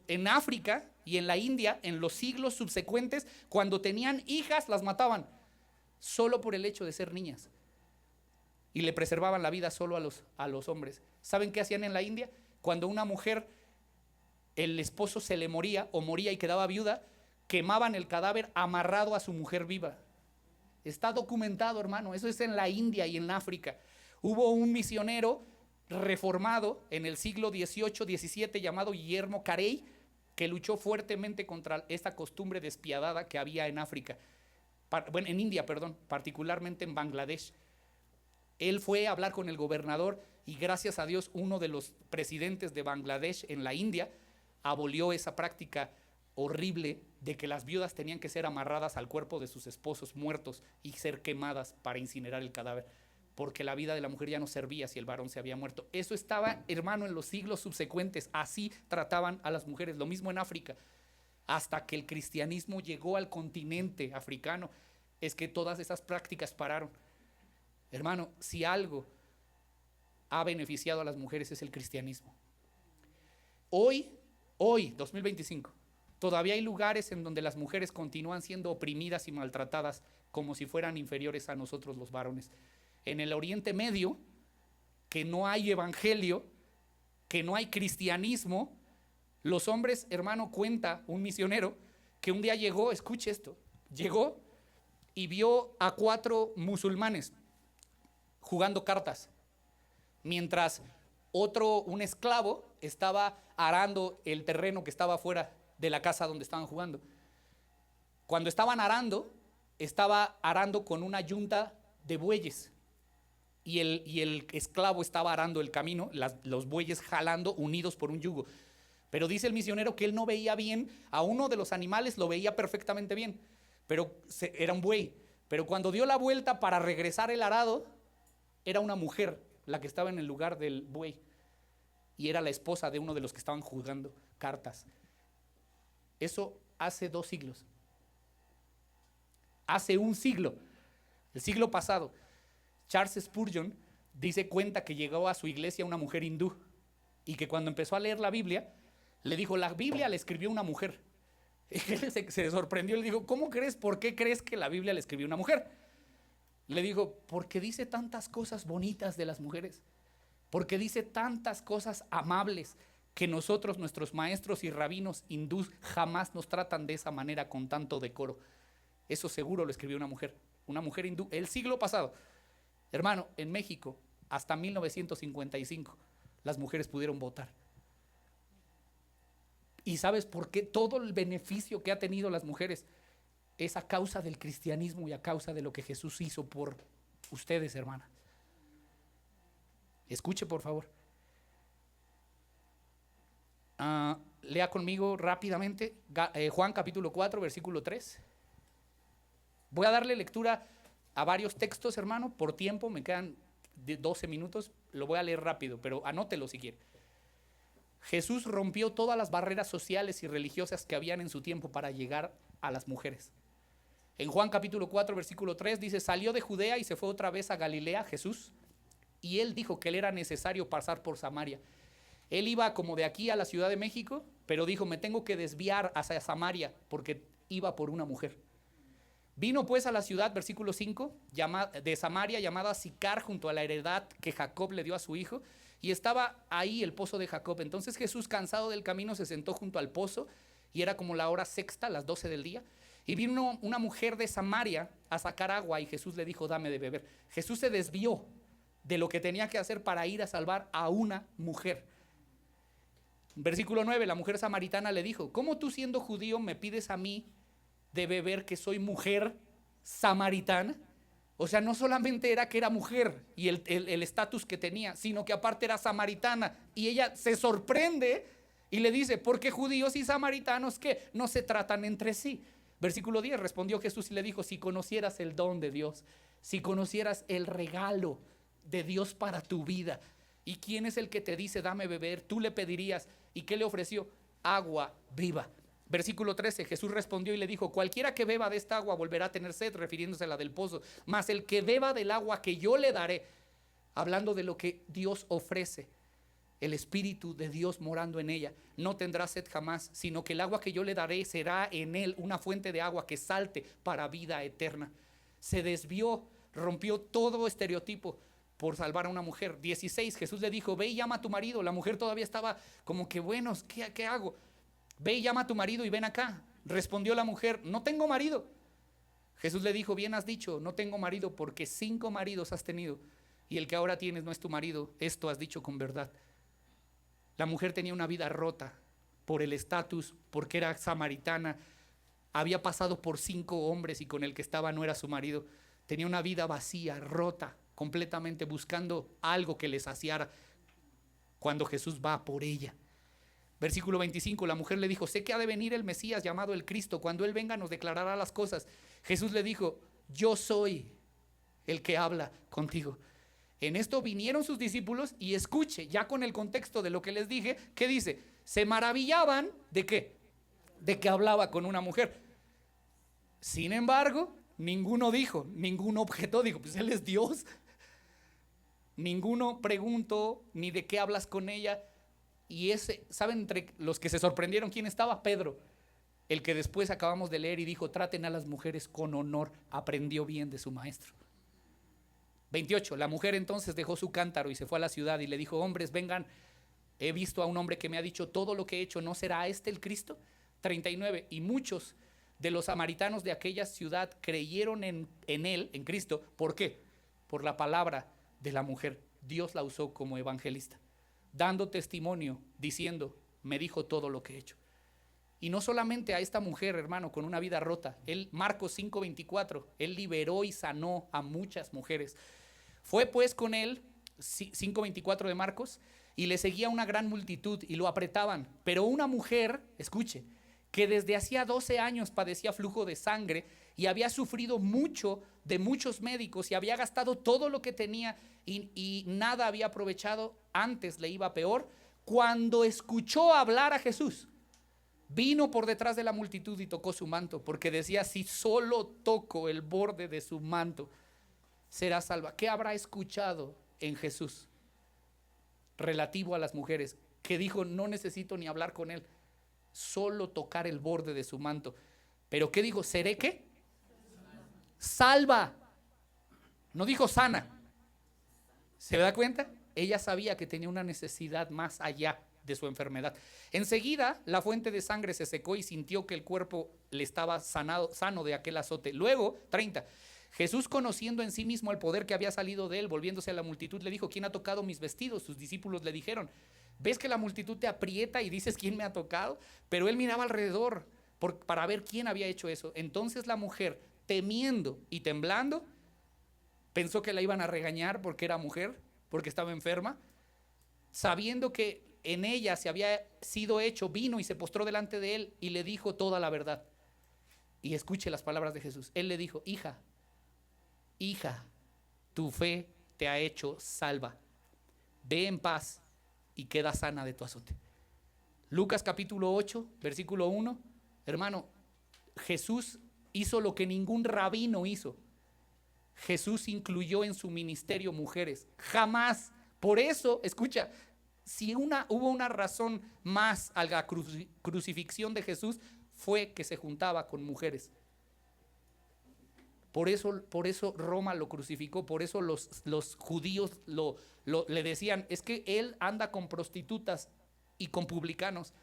En África y en la India, en los siglos subsecuentes, cuando tenían hijas, las mataban solo por el hecho de ser niñas. Y le preservaban la vida solo a los hombres. ¿Saben qué hacían en la India? Cuando una mujer, el esposo se le moría o moría y quedaba viuda, quemaban el cadáver amarrado a su mujer viva. Está documentado, hermano. Eso es en la India y en África. Hubo un misionero reformado en el siglo XVIII, XVII llamado Guillermo Carey, que luchó fuertemente contra esta costumbre despiadada que había en África, en India, particularmente en Bangladesh. Él fue a hablar con el gobernador y gracias a Dios uno de los presidentes de Bangladesh en la India abolió esa práctica horrible de que las viudas tenían que ser amarradas al cuerpo de sus esposos muertos y ser quemadas para incinerar el cadáver, porque la vida de la mujer ya no servía si el varón se había muerto. Eso estaba, hermano, en los siglos subsecuentes. Así trataban a las mujeres. Lo mismo en África. Hasta que el cristianismo llegó al continente africano, es que todas esas prácticas pararon. Hermano, si algo ha beneficiado a las mujeres es el cristianismo. Hoy, 2025, todavía hay lugares en donde las mujeres continúan siendo oprimidas y maltratadas como si fueran inferiores a nosotros los varones. En el Oriente Medio, que no hay evangelio, que no hay cristianismo, los hombres, hermano, cuenta un misionero que un día llegó, escuche esto, llegó y vio a 4 musulmanes jugando cartas, mientras un esclavo estaba arando el terreno que estaba fuera de la casa donde estaban jugando. Cuando estaban arando, estaba arando con una yunta de bueyes y el esclavo estaba arando el camino, los bueyes jalando unidos por un yugo. Pero dice el misionero que él no veía bien, a uno de los animales lo veía perfectamente bien, pero era un buey. Pero cuando dio la vuelta para regresar el arado, era una mujer la que estaba en el lugar del buey y era la esposa de uno de los que estaban jugando cartas. Eso hace 2 siglos. Hace un siglo, el siglo pasado, Charles Spurgeon cuenta que llegó a su iglesia una mujer hindú y que cuando empezó a leer la Biblia, le dijo, la Biblia la escribió una mujer. Y él se sorprendió, le dijo, ¿cómo crees? ¿Por qué crees que la Biblia la escribió una mujer? Le dijo, porque dice tantas cosas bonitas de las mujeres, porque dice tantas cosas amables que nosotros, nuestros maestros y rabinos hindús, jamás nos tratan de esa manera con tanto decoro. Eso seguro lo escribió una mujer hindú, el siglo pasado. Hermano, en México hasta 1955 las mujeres pudieron votar. ¿Y sabes por qué? Todo el beneficio que ha tenido las mujeres es a causa del cristianismo y a causa de lo que Jesús hizo por ustedes, hermanas. Escuche, por favor. Lea conmigo rápidamente Juan capítulo 4, versículo 3. Voy a darle lectura a varios textos, hermano, por tiempo, me quedan 12 minutos, lo voy a leer rápido, pero anótelo si quiere. Jesús rompió todas las barreras sociales y religiosas que habían en su tiempo para llegar a las mujeres. En Juan capítulo 4, versículo 3 dice: salió de Judea y se fue otra vez a Galilea, Jesús, y él dijo que le era necesario pasar por Samaria. Él iba como de aquí a la Ciudad de México, pero dijo: me tengo que desviar hacia Samaria, porque iba por una mujer. Vino pues a la ciudad, versículo 5, de Samaria, llamada Sicar, junto a la heredad que Jacob le dio a su hijo, y estaba ahí el pozo de Jacob. Entonces Jesús, cansado del camino, se sentó junto al pozo, y era como la hora sexta, las 12 del día, y vino una mujer de Samaria a sacar agua, y Jesús le dijo: dame de beber. Jesús se desvió de lo que tenía que hacer para ir a salvar a una mujer. Versículo 9, la mujer samaritana le dijo: ¿cómo tú, siendo judío, me pides a mí de beber, que soy mujer samaritana? O sea, no solamente era que era mujer y el estatus que tenía, sino que aparte era samaritana. Y ella se sorprende y le dice: ¿por qué judíos y samaritanos que no se tratan entre sí? Versículo 10, respondió Jesús y le dijo: si conocieras el don de Dios, si conocieras el regalo de Dios para tu vida, ¿y quién es el que te dice dame beber? Tú le pedirías. ¿Y qué le ofreció? Agua viva. Versículo 13, Jesús respondió y le dijo: cualquiera que beba de esta agua volverá a tener sed, refiriéndose a la del pozo, mas el que beba del agua que yo le daré, hablando de lo que Dios ofrece, el Espíritu de Dios morando en ella, no tendrá sed jamás, sino que el agua que yo le daré será en él una fuente de agua que salte para vida eterna. Se desvió, rompió todo estereotipo por salvar a una mujer. 16, Jesús le dijo: ve y llama a tu marido. La mujer todavía estaba como que, bueno, ¿qué hago? Ve y llama a tu marido y ven acá. Respondió la mujer: no tengo marido. Jesús le dijo: bien has dicho, no tengo marido, porque 5 maridos has tenido, y el que ahora tienes no es tu marido. Esto has dicho con verdad. La mujer tenía una vida rota por el estatus, porque era samaritana, había pasado por 5 hombres y con el que estaba no era su marido. Tenía una vida vacía, rota, completamente buscando algo que le saciara, cuando Jesús va por ella. Versículo 25, la mujer le dijo: sé que ha de venir el Mesías llamado el Cristo, cuando Él venga nos declarará las cosas. Jesús le dijo: yo soy el que habla contigo. En esto vinieron sus discípulos y escuche, ya con el contexto de lo que les dije, ¿qué dice? Se maravillaban ¿de qué? De que hablaba con una mujer. Sin embargo, ninguno dijo, ninguno objetó, dijo: pues Él es Dios. Ninguno preguntó ni de qué hablas con ella. Y ¿saben entre los que se sorprendieron quién estaba? Pedro, el que después acabamos de leer y dijo: traten a las mujeres con honor, aprendió bien de su maestro. 28, la mujer entonces dejó su cántaro y se fue a la ciudad y le dijo: hombres, vengan, he visto a un hombre que me ha dicho todo lo que he hecho, ¿no será este el Cristo? 39, y muchos de los samaritanos de aquella ciudad creyeron en él, en Cristo. ¿Por qué? Por la palabra de la mujer. Dios la usó como evangelista, dando testimonio, diciendo: me dijo todo lo que he hecho. Y no solamente a esta mujer, hermano, con una vida rota. Marcos 5:24, él liberó y sanó a muchas mujeres. Fue pues con él, 5:24 de Marcos, y le seguía una gran multitud y lo apretaban. Pero una mujer, escuche, que desde hacía 12 años padecía flujo de sangre y había sufrido mucho de muchos médicos y había gastado todo lo que tenía y nada había aprovechado, antes le iba peor, cuando escuchó hablar a Jesús, vino por detrás de la multitud y tocó su manto, porque decía: si solo toco el borde de su manto, será salva. ¿Qué habrá escuchado en Jesús relativo a las mujeres? Que dijo: no necesito ni hablar con él, solo tocar el borde de su manto. Pero ¿qué dijo? ¿Seré qué? Salva. No dijo sana. ¿Se da cuenta? Ella sabía que tenía una necesidad más allá de su enfermedad. Enseguida la fuente de sangre se secó y sintió que el cuerpo le estaba sano de aquel azote. Luego, 30, Jesús, conociendo en sí mismo el poder que había salido de él, volviéndose a la multitud, le dijo: ¿quién ha tocado mis vestidos? Sus discípulos le dijeron: ¿ves que la multitud te aprieta y dices quién me ha tocado? Pero él miraba alrededor para ver quién había hecho eso. Entonces la mujer, temiendo y temblando, pensó que la iban a regañar porque era mujer, porque estaba enferma. Sabiendo que en ella se había sido hecho, vino y se postró delante de él y le dijo toda la verdad. Y escuche las palabras de Jesús. Él le dijo: hija, tu fe te ha hecho salva. Ve en paz y queda sana de tu azote. Lucas capítulo 8, versículo 1. Hermano, Jesús hizo lo que ningún rabino hizo. Jesús incluyó en su ministerio mujeres. Jamás. Por eso, escucha, si hubo una razón más a la crucifixión de Jesús, fue que se juntaba con mujeres. Por eso Roma lo crucificó. Por eso los judíos le decían: es que él anda con prostitutas y con publicanos,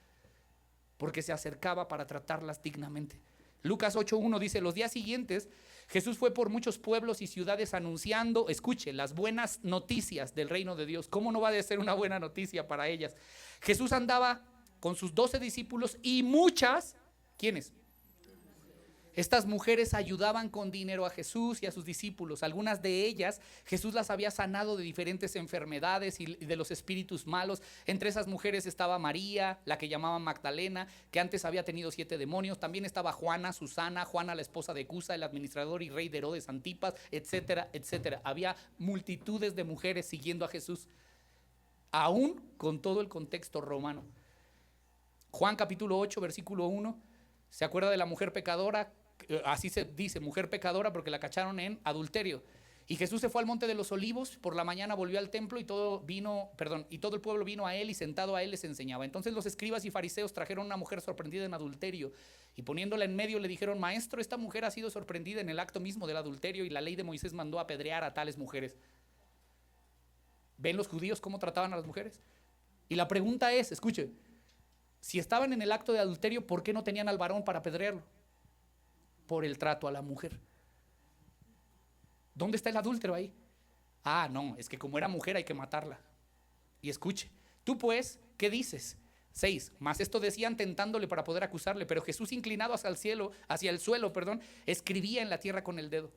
porque se acercaba para tratarlas dignamente. Lucas 8:1 dice: los días siguientes Jesús fue por muchos pueblos y ciudades anunciando, escuche, las buenas noticias del reino de Dios. ¿Cómo no va a ser una buena noticia para ellas? Jesús andaba con sus 12 discípulos y muchas, ¿quiénes? Estas mujeres ayudaban con dinero a Jesús y a sus discípulos. Algunas de ellas Jesús las había sanado de diferentes enfermedades y de los espíritus malos. Entre esas mujeres estaba María, la que llamaban Magdalena, que antes había tenido 7 demonios. También estaba Juana, Susana, Juana la esposa de Cusa, el administrador y rey de Herodes Antipas, etcétera, etcétera. Había multitudes de mujeres siguiendo a Jesús, aún con todo el contexto romano. Juan capítulo 8, versículo 1. ¿Se acuerda de la mujer pecadora? Así se dice, mujer pecadora, porque la cacharon en adulterio. Y Jesús se fue al monte de los olivos, por la mañana volvió al templo y todo el pueblo vino a él y sentado a él les enseñaba. Entonces los escribas y fariseos trajeron una mujer sorprendida en adulterio y poniéndola en medio le dijeron: maestro, esta mujer ha sido sorprendida en el acto mismo del adulterio y la ley de Moisés mandó apedrear a tales mujeres. ¿Ven los judíos cómo trataban a las mujeres? Y la pregunta es, escuche, si estaban en el acto de adulterio, ¿por qué no tenían al varón para apedrearlo? Por el trato a la mujer. ¿Dónde está el adúltero ahí? Ah, no, es que como era mujer hay que matarla. Y escuche, tú pues, ¿qué dices? 6. Mas esto decían tentándole para poder acusarle, pero Jesús, inclinado hacia el suelo, escribía en la tierra con el dedo.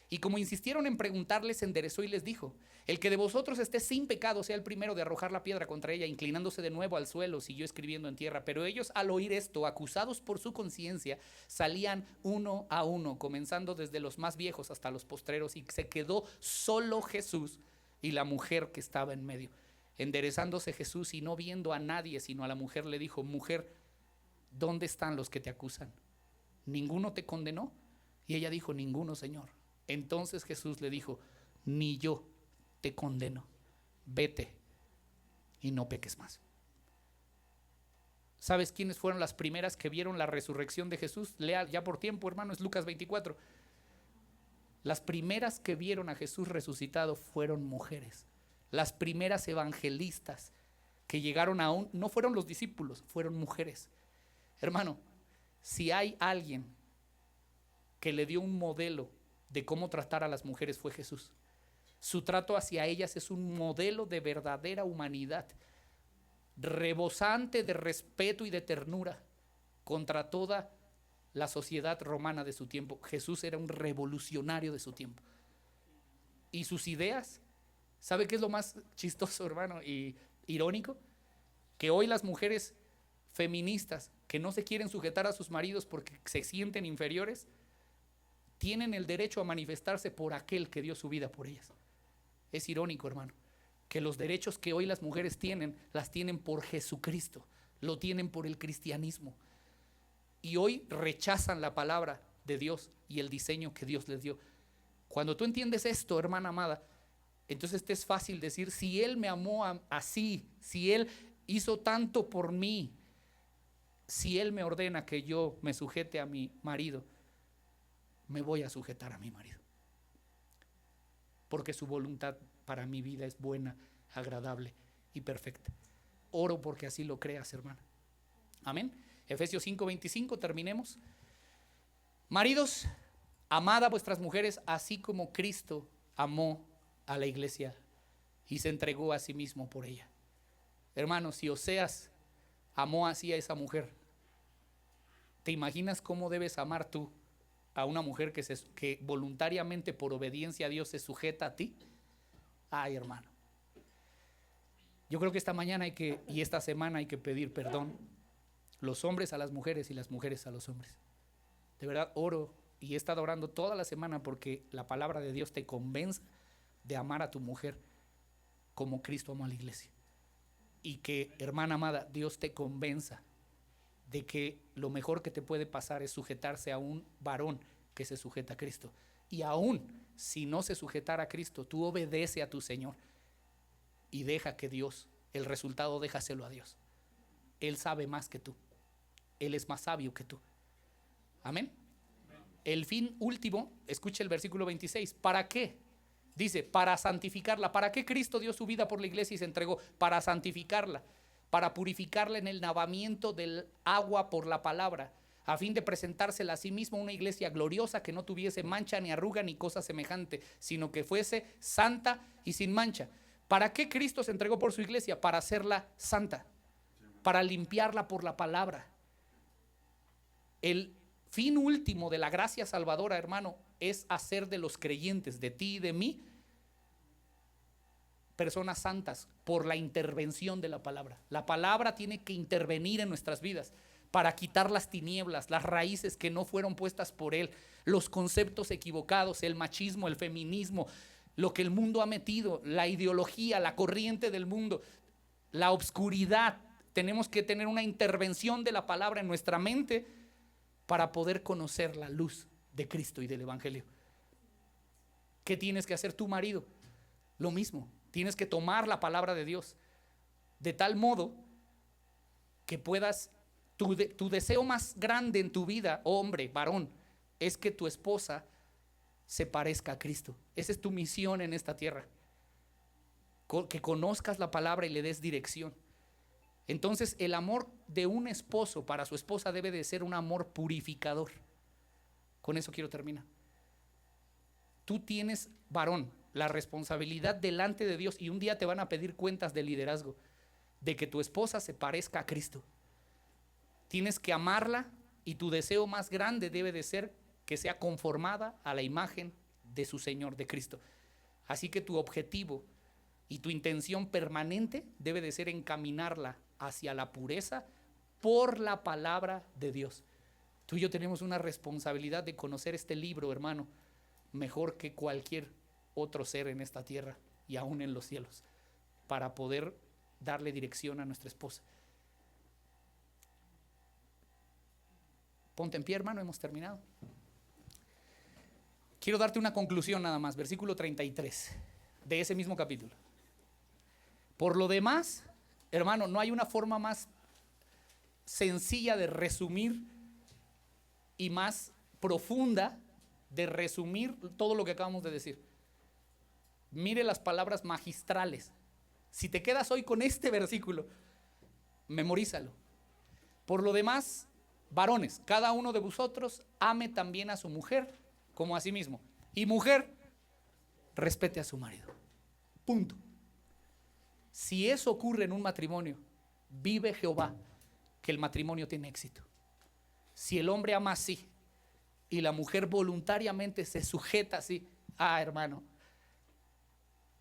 Y como insistieron en preguntarle, se enderezó y les dijo: el que de vosotros esté sin pecado sea el primero de arrojar la piedra contra ella. Inclinándose de nuevo al suelo, siguió escribiendo en tierra. Pero ellos, al oír esto, acusados por su conciencia, salían uno a uno, comenzando desde los más viejos hasta los postreros, y se quedó solo Jesús y la mujer que estaba en medio. Enderezándose Jesús y no viendo a nadie sino a la mujer, le dijo: mujer, ¿dónde están los que te acusan? ¿Ninguno te condenó? Y ella dijo: ninguno, Señor. Entonces Jesús le dijo: ni yo te condeno, vete y no peques más. ¿Sabes quiénes fueron las primeras que vieron la resurrección de Jesús? Lea ya por tiempo, hermano, es Lucas 24. Las primeras que vieron a Jesús resucitado fueron mujeres. Las primeras evangelistas que llegaron aún, no fueron los discípulos, fueron mujeres. Hermano, si hay alguien que le dio un modelo de cómo tratar a las mujeres, fue Jesús. Su trato hacia ellas es un modelo de verdadera humanidad, rebosante de respeto y de ternura contra toda la sociedad romana de su tiempo. Jesús era un revolucionario de su tiempo. Y sus ideas, ¿sabe qué es lo más chistoso, hermano, y irónico? Que hoy las mujeres feministas que no se quieren sujetar a sus maridos porque se sienten inferiores, tienen el derecho a manifestarse por aquel que dio su vida por ellas. Es irónico, hermano, que los derechos que hoy las mujeres tienen, las tienen por Jesucristo, lo tienen por el cristianismo. Y hoy rechazan la palabra de Dios y el diseño que Dios les dio. Cuando tú entiendes esto, hermana amada, entonces te es fácil decir: si Él me amó así, si Él hizo tanto por mí, si Él me ordena que yo me sujete a mi marido, me voy a sujetar a mi marido, porque su voluntad para mi vida es buena, agradable y perfecta. Oro porque así lo creas, hermana. Amén. Efesios 5:25, terminemos. Maridos, Amad a vuestras mujeres así como Cristo amó a la iglesia y se entregó a sí mismo por ella. Hermanos, si Oseas amó así a esa mujer, ¿te imaginas cómo debes amar tú a una mujer que voluntariamente por obediencia a Dios se sujeta a ti? Ay, hermano, yo creo que esta mañana y esta semana hay que pedir perdón, los hombres a las mujeres y las mujeres a los hombres. De verdad oro y he estado orando toda la semana porque la palabra de Dios te convenza de amar a tu mujer como Cristo amó a la iglesia. Y que, hermana amada, Dios te convenza de que lo mejor que te puede pasar es sujetarse a un varón que se sujeta a Cristo. Y aún si no se sujetara a Cristo, tú obedece a tu Señor y deja que Dios, el resultado déjaselo a Dios. Él sabe más que tú. Él es más sabio que tú. Amén. El fin último, escuche el versículo 26. ¿Para qué? Dice, para santificarla. ¿Para qué Cristo dio su vida por la iglesia y se entregó? Para santificarla, para purificarla en el lavamiento del agua por la palabra, a fin de presentársela a sí mismo una iglesia gloriosa que no tuviese mancha ni arruga ni cosa semejante, sino que fuese santa y sin mancha. ¿Para qué Cristo se entregó por su iglesia? Para hacerla santa, para limpiarla por la palabra. El fin último de la gracia salvadora, hermano, es hacer de los creyentes, de ti y de mí, personas santas por la intervención de la palabra. La palabra tiene que intervenir en nuestras vidas para quitar las tinieblas, las raíces que no fueron puestas por Él, los conceptos equivocados, el machismo, el feminismo, lo que el mundo ha metido, la ideología, la corriente del mundo, la obscuridad. Tenemos que tener una intervención de la palabra en nuestra mente para poder conocer la luz de Cristo y del Evangelio. ¿Qué tienes que hacer tu marido? Lo mismo, tienes que tomar la palabra de Dios de tal modo que puedas, tu deseo más grande en tu vida, hombre, varón, es que tu esposa se parezca a Cristo. Esa es tu misión en esta tierra, que conozcas la palabra y le des dirección. Entonces el amor de un esposo para su esposa debe de ser un amor purificador. Con eso quiero terminar. Tú tienes, varón, la responsabilidad delante de Dios y un día te van a pedir cuentas de liderazgo, de que tu esposa se parezca a Cristo. Tienes que amarla y tu deseo más grande debe de ser que sea conformada a la imagen de su Señor, de Cristo. Así que tu objetivo y tu intención permanente debe de ser encaminarla hacia la pureza por la palabra de Dios. Tú y yo tenemos una responsabilidad de conocer este libro, hermano, mejor que cualquier otro ser en esta tierra y aún en los cielos, para poder darle dirección a nuestra esposa. Ponte en pie, hermano, hemos terminado. Quiero darte una conclusión nada más, versículo 33 de ese mismo capítulo. Por lo demás, hermano, no hay una forma más sencilla de resumir y más profunda de resumir todo lo que acabamos de decir. Mire las palabras magistrales. Si te quedas hoy con este versículo, memorízalo. Por lo demás, varones, cada uno de vosotros ame también a su mujer como a sí mismo. Y mujer, respete a su marido. Punto. Si eso ocurre en un matrimonio, vive Jehová que el matrimonio tiene éxito. Si el hombre ama así y la mujer voluntariamente se sujeta así, hermano,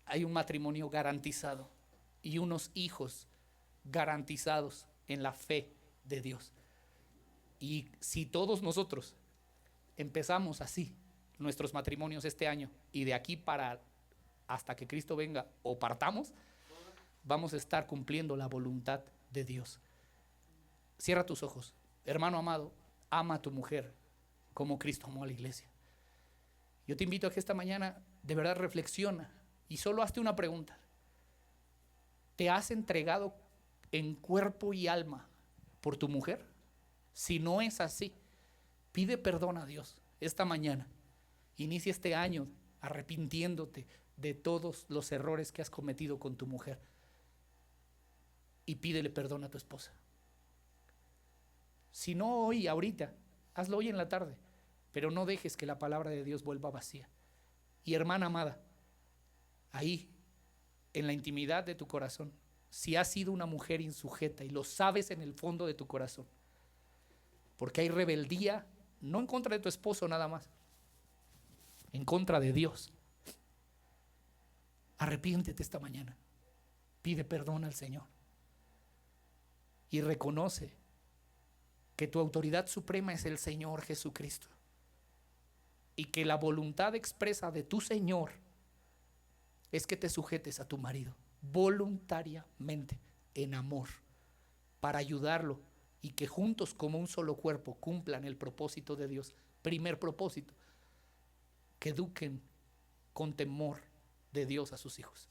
hay un matrimonio garantizado y unos hijos garantizados en la fe de Dios. Y si todos nosotros empezamos así nuestros matrimonios este año y de aquí para hasta que Cristo venga o partamos, vamos a estar cumpliendo la voluntad de Dios. Cierra tus ojos. Hermano amado, ama a tu mujer como Cristo amó a la iglesia. Yo te invito a que esta mañana de verdad reflexiona y solo hazte una pregunta. ¿Te has entregado en cuerpo y alma por tu mujer? Si no es así, pide perdón a Dios esta mañana. Inicia este año arrepintiéndote de todos los errores que has cometido con tu mujer. Y pídele perdón a tu esposa. Si no hoy, ahorita, hazlo hoy en la tarde. pero no dejes que la palabra de Dios vuelva vacía. Y hermana amada, ahí, en la intimidad de tu corazón, si has sido una mujer insujeta y lo sabes en el fondo de tu corazón, porque hay rebeldía, no en contra de tu esposo nada más, en contra de Dios, arrepiéntete esta mañana, pide perdón al Señor y reconoce que tu autoridad suprema es el Señor Jesucristo y que la voluntad expresa de tu Señor es que te sujetes a tu marido voluntariamente, en amor, para ayudarlo y que juntos como un solo cuerpo cumplan el propósito de Dios. Primer propósito, que eduquen con temor de Dios a sus hijos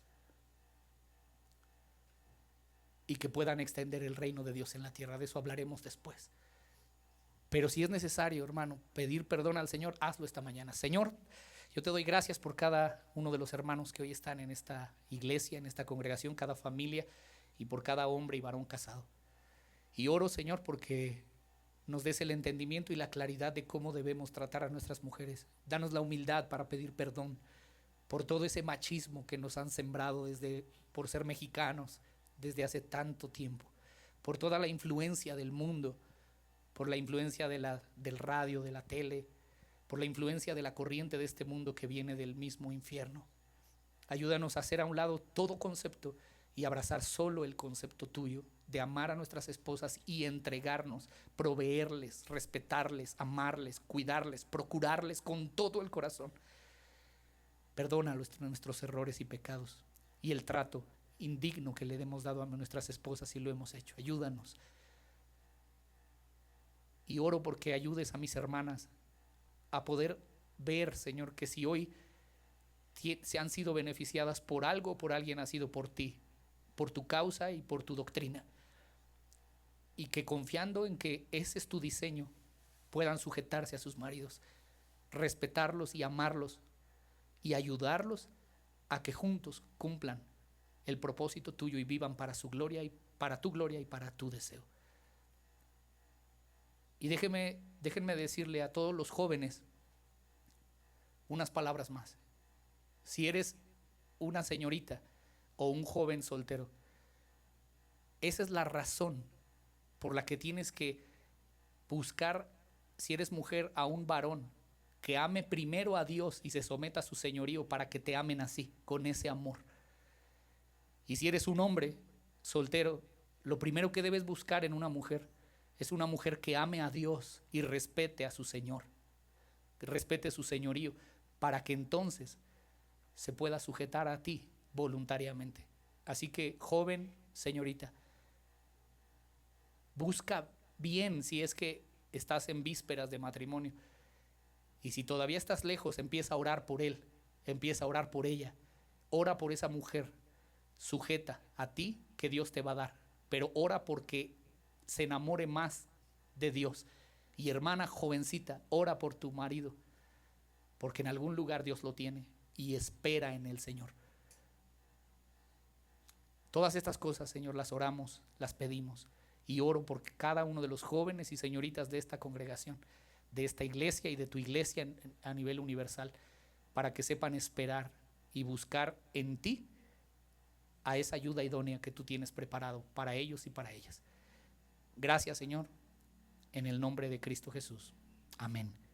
y que puedan extender el reino de Dios en la tierra. De eso hablaremos después. Pero si es necesario, hermano, pedir perdón al Señor, hazlo esta mañana. Señor, yo te doy gracias por cada uno de los hermanos que hoy están en esta iglesia, en esta congregación, cada familia, y por cada hombre y varón casado. Y oro, Señor, porque nos des el entendimiento y la claridad de cómo debemos tratar a nuestras mujeres. Danos la humildad para pedir perdón por todo ese machismo que nos han sembrado por ser mexicanos desde hace tanto tiempo, por toda la influencia del mundo, por la influencia del radio, de la tele, por la influencia de la corriente de este mundo que viene del mismo infierno. Ayúdanos a hacer a un lado todo concepto y abrazar solo el concepto tuyo de amar a nuestras esposas y entregarnos, proveerles, respetarles, amarles, cuidarles, procurarles con todo el corazón. Perdona nuestros errores y pecados y el trato indigno que le hemos dado a nuestras esposas si lo hemos hecho. Ayúdanos. Y oro porque ayudes a mis hermanas a poder ver, Señor, que si hoy se han sido beneficiadas por algo o por alguien, ha sido por ti, por tu causa y por tu doctrina. Y que confiando en que ese es tu diseño, puedan sujetarse a sus maridos, respetarlos y amarlos y ayudarlos a que juntos cumplan el propósito tuyo y vivan para su gloria y para tu gloria y para tu deseo. Y déjenme decirle a todos los jóvenes unas palabras más. Si eres una señorita o un joven soltero, esa es la razón por la que tienes que buscar, si eres mujer, a un varón que ame primero a Dios y se someta a su señorío para que te amen así, con ese amor. Y si eres un hombre soltero, lo primero que debes buscar en una mujer es una mujer que ame a Dios y respete a su Señor, que respete su señorío, para que entonces se pueda sujetar a ti voluntariamente. Así que, joven, señorita, busca bien si es que estás en vísperas de matrimonio. Y si todavía estás lejos, empieza a orar por él, empieza a orar por ella. Ora por esa mujer sujeta a ti que Dios te va a dar, pero ora porque se enamore más de Dios. Y hermana jovencita, ora por tu marido, porque en algún lugar Dios lo tiene y espera en el Señor. Todas estas cosas, Señor, las oramos, las pedimos, y oro por cada uno de los jóvenes y señoritas de esta congregación, de esta iglesia y de tu iglesia a nivel universal, para que sepan esperar y buscar en ti a esa ayuda idónea que tú tienes preparado para ellos y para ellas. Gracias, Señor, en el nombre de Cristo Jesús. Amén.